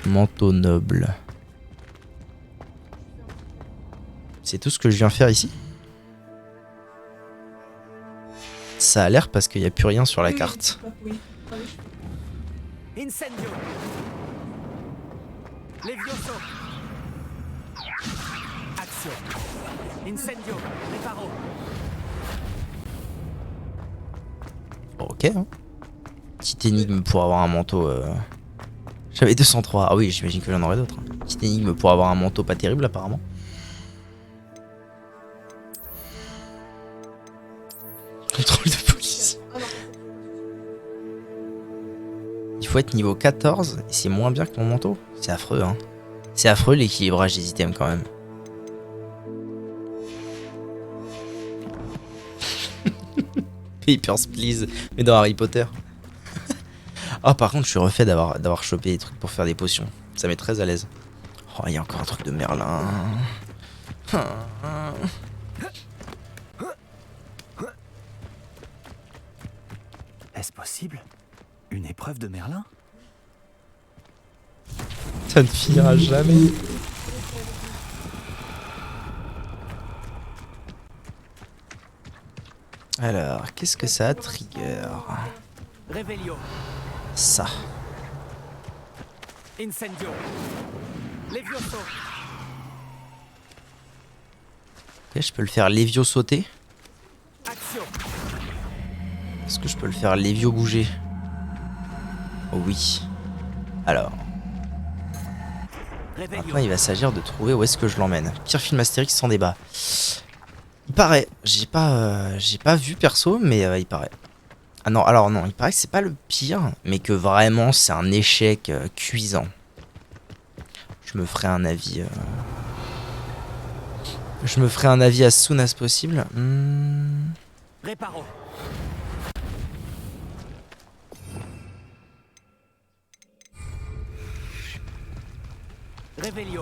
Manteau noble. C'est tout ce que je viens faire ici? Ça a l'air parce qu'il n'y a plus rien sur la carte. Incendio. Levioso. Action. Incendio. Reparo. Ok. Hein. Petite énigme pour avoir un manteau. J'avais 203. Ah oui, j'imagine que j'en aurais d'autres. Hein. Petite énigme pour avoir un manteau pas terrible apparemment. Contrôle de police. Il faut être niveau 14 et c'est moins bien que mon manteau. C'est affreux, hein. C'est affreux l'équilibrage des items quand même. Papers, please. Mais dans Harry Potter. Oh, par contre, je suis refait d'avoir chopé des trucs pour faire des potions. Ça met très à l'aise. Oh, il y a encore un truc de Merlin. Est-ce possible? Une épreuve de Merlin? Ça ne finira jamais. Alors, qu'est-ce que ça a trigger? Revelio. Ça. Incendio. Levioso. Ok, je peux le faire Lévio sauter. Action. Est-ce que je peux le faire Lévio bouger? Oh oui. Alors. Après, il va s'agir de trouver où est-ce que je l'emmène. Pire film Astérix sans débat. Il paraît. J'ai pas vu perso, mais il paraît. Ah non, alors non, il paraît que c'est pas le pire, mais que vraiment c'est un échec cuisant. Je me ferai un avis. Je me ferai un avis as soon as possible. Reparo.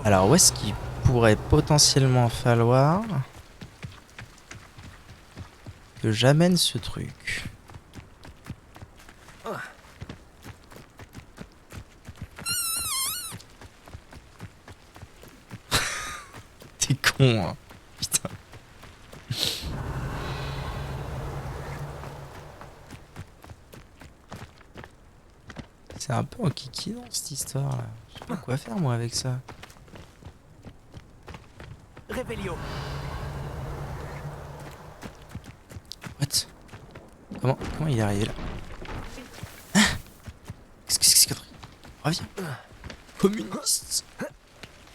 Alors où est-ce qu'il pourrait potentiellement falloir que j'amène ce truc? T'es con, hein. Putain. C'est un peu en kiki dans cette histoire là. Je sais pas quoi faire moi avec ça. Revelio. What? Comment il est arrivé là? Hein? Qu'est-ce que c'est que connerie? Reviens. Communiste.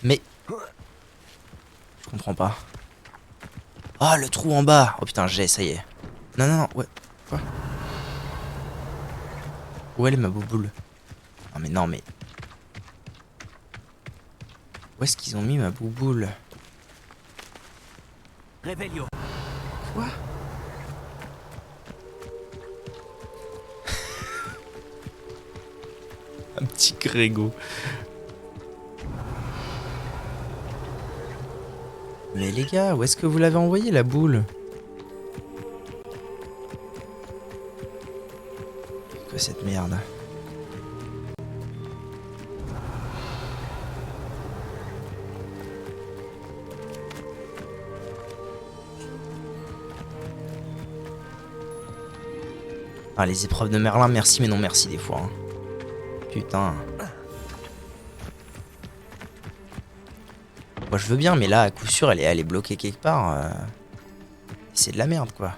Mais... Je comprends pas. Ah, le trou en bas. Oh putain, ça y est. Non, ouais. Quoi? Où elle est ma bouboule? Non mais... Où est-ce qu'ils ont mis ma bouboule? Revelio. Quoi? Un petit Grégo. Mais les gars, où est-ce que vous l'avez envoyé la boule? C'est quoi cette merde? Ah, les épreuves de Merlin, merci mais non merci des fois. Hein. Putain. Moi je veux bien, mais là à coup sûr elle est bloquée quelque part. C'est de la merde quoi.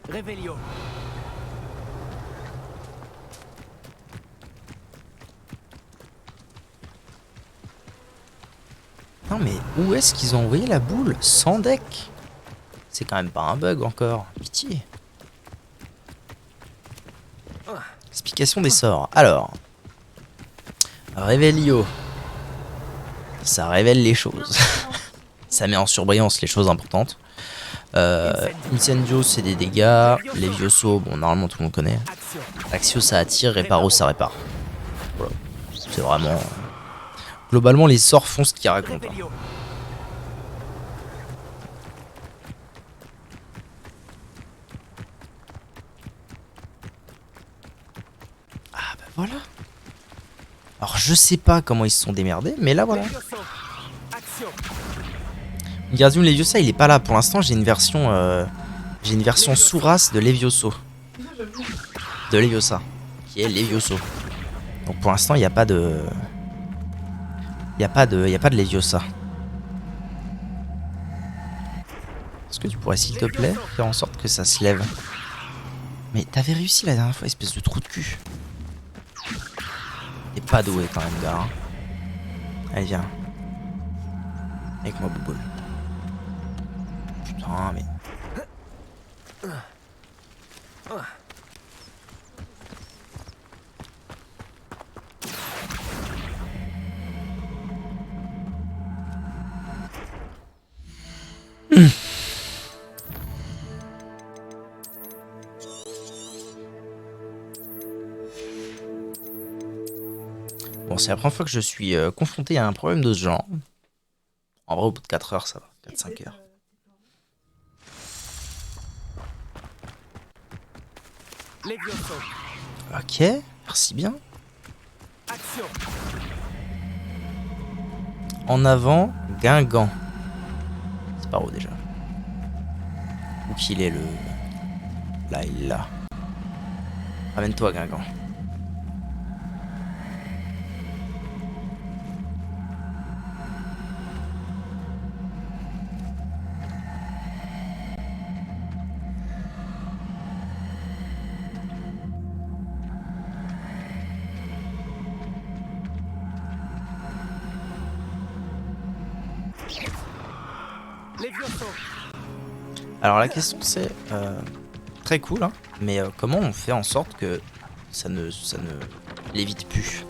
Revelio. Non mais où est-ce qu'ils ont envoyé la boule sans deck? C'est quand même pas un bug encore. Pitié. Explication des sorts. Alors. Revelio. Ça révèle les choses. Ça met en surbrillance les choses importantes. Incendio c'est des dégâts. Levioso, bon normalement tout le monde connaît. Axio ça attire, Reparo ça répare. Voilà. C'est vraiment... Globalement les sorts font ce qu'ils racontent. Hein. Ah bah voilà. Alors je sais pas comment ils se sont démerdés, mais là voilà. Wingardium Leviosa il est pas là pour l'instant, j'ai une version sous-race de Levioso. De Leviosa. Qui est Levioso. Donc pour l'instant il n'y a pas de... Il n'y a pas de Leviosa. Est-ce que tu pourrais s'il te plaît faire en sorte que ça se lève? Mais t'avais réussi la dernière fois, espèce de trou de cul. T'es pas doué quand même gars. Hein. Allez viens. Avec moi bouboule. Putain mais... Bon, c'est la première fois que je suis confronté à un problème de ce genre. En vrai, au bout de 4 heures, ça va. 4-5 heures. Ok, merci bien. En avant, Guingamp. C'est par où déjà? Où qu'il est le... Là, il est là. Ramène-toi, Guingamp. Alors la question c'est très cool hein, mais comment on fait en sorte que ça ne l'évite plus?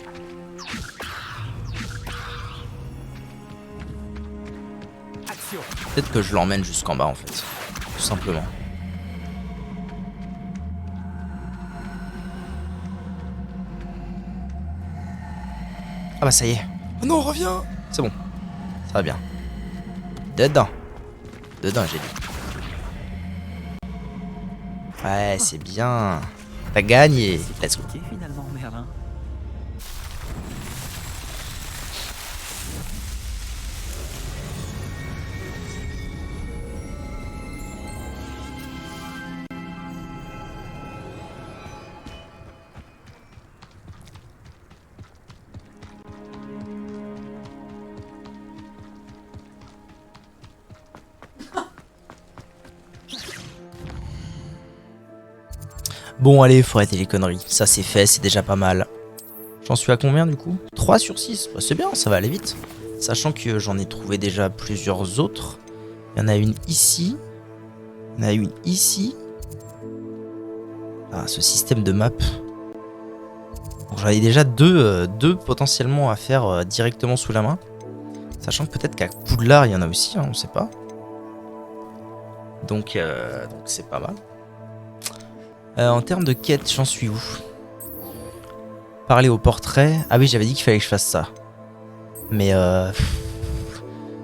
Peut-être que je l'emmène jusqu'en bas en fait, tout simplement. Ah bah ça y est. Oh non, reviens. C'est bon, ça va bien. Dedans. Dedans j'ai dit. Ouais, c'est bien. T'as gagné. Let's go. Finalement, Merlin. Bon, allez, faut arrêter les conneries. Ça, c'est fait, c'est déjà pas mal. J'en suis à combien, du coup? 3 sur 6. Bah, c'est bien, ça va aller vite. Sachant que j'en ai trouvé déjà plusieurs autres. Il y en a une ici. Il y en a une ici. Ah, ce système de map. J'en ai déjà deux potentiellement à faire directement sous la main. Sachant que peut-être qu'à Poudlard, il y en a aussi, hein, on sait pas. Donc c'est pas mal. En termes de quête, j'en suis où? Parler au portrait. Ah oui, j'avais dit qu'il fallait que je fasse ça. Mais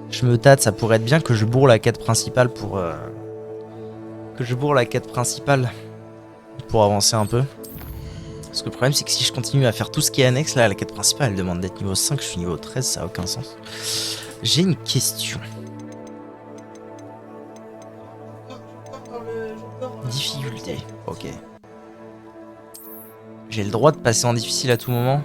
je me tâte, ça pourrait être bien que je bourre la quête principale pour... pour avancer un peu. Parce que le problème, c'est que si je continue à faire tout ce qui est annexe, là, la quête principale, elle demande d'être niveau 5, je suis niveau 13, ça n'a aucun sens. J'ai une question. Difficulté, ok. J'ai le droit de passer en difficile à tout moment.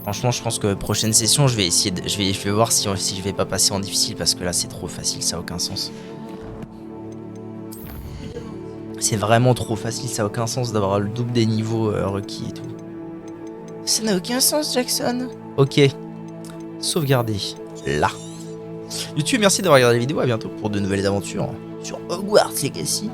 Franchement, je pense que prochaine session, je vais essayer de, je vais voir si je vais pas passer en difficile parce que là, c'est trop facile, ça n'a aucun sens. C'est vraiment trop facile, ça n'a aucun sens d'avoir le double des niveaux requis et tout. Ça n'a aucun sens, Jackson. Ok. Sauvegarder. Là. YouTube, merci d'avoir regardé la vidéo. À bientôt pour de nouvelles aventures sur Hogwarts Legacy.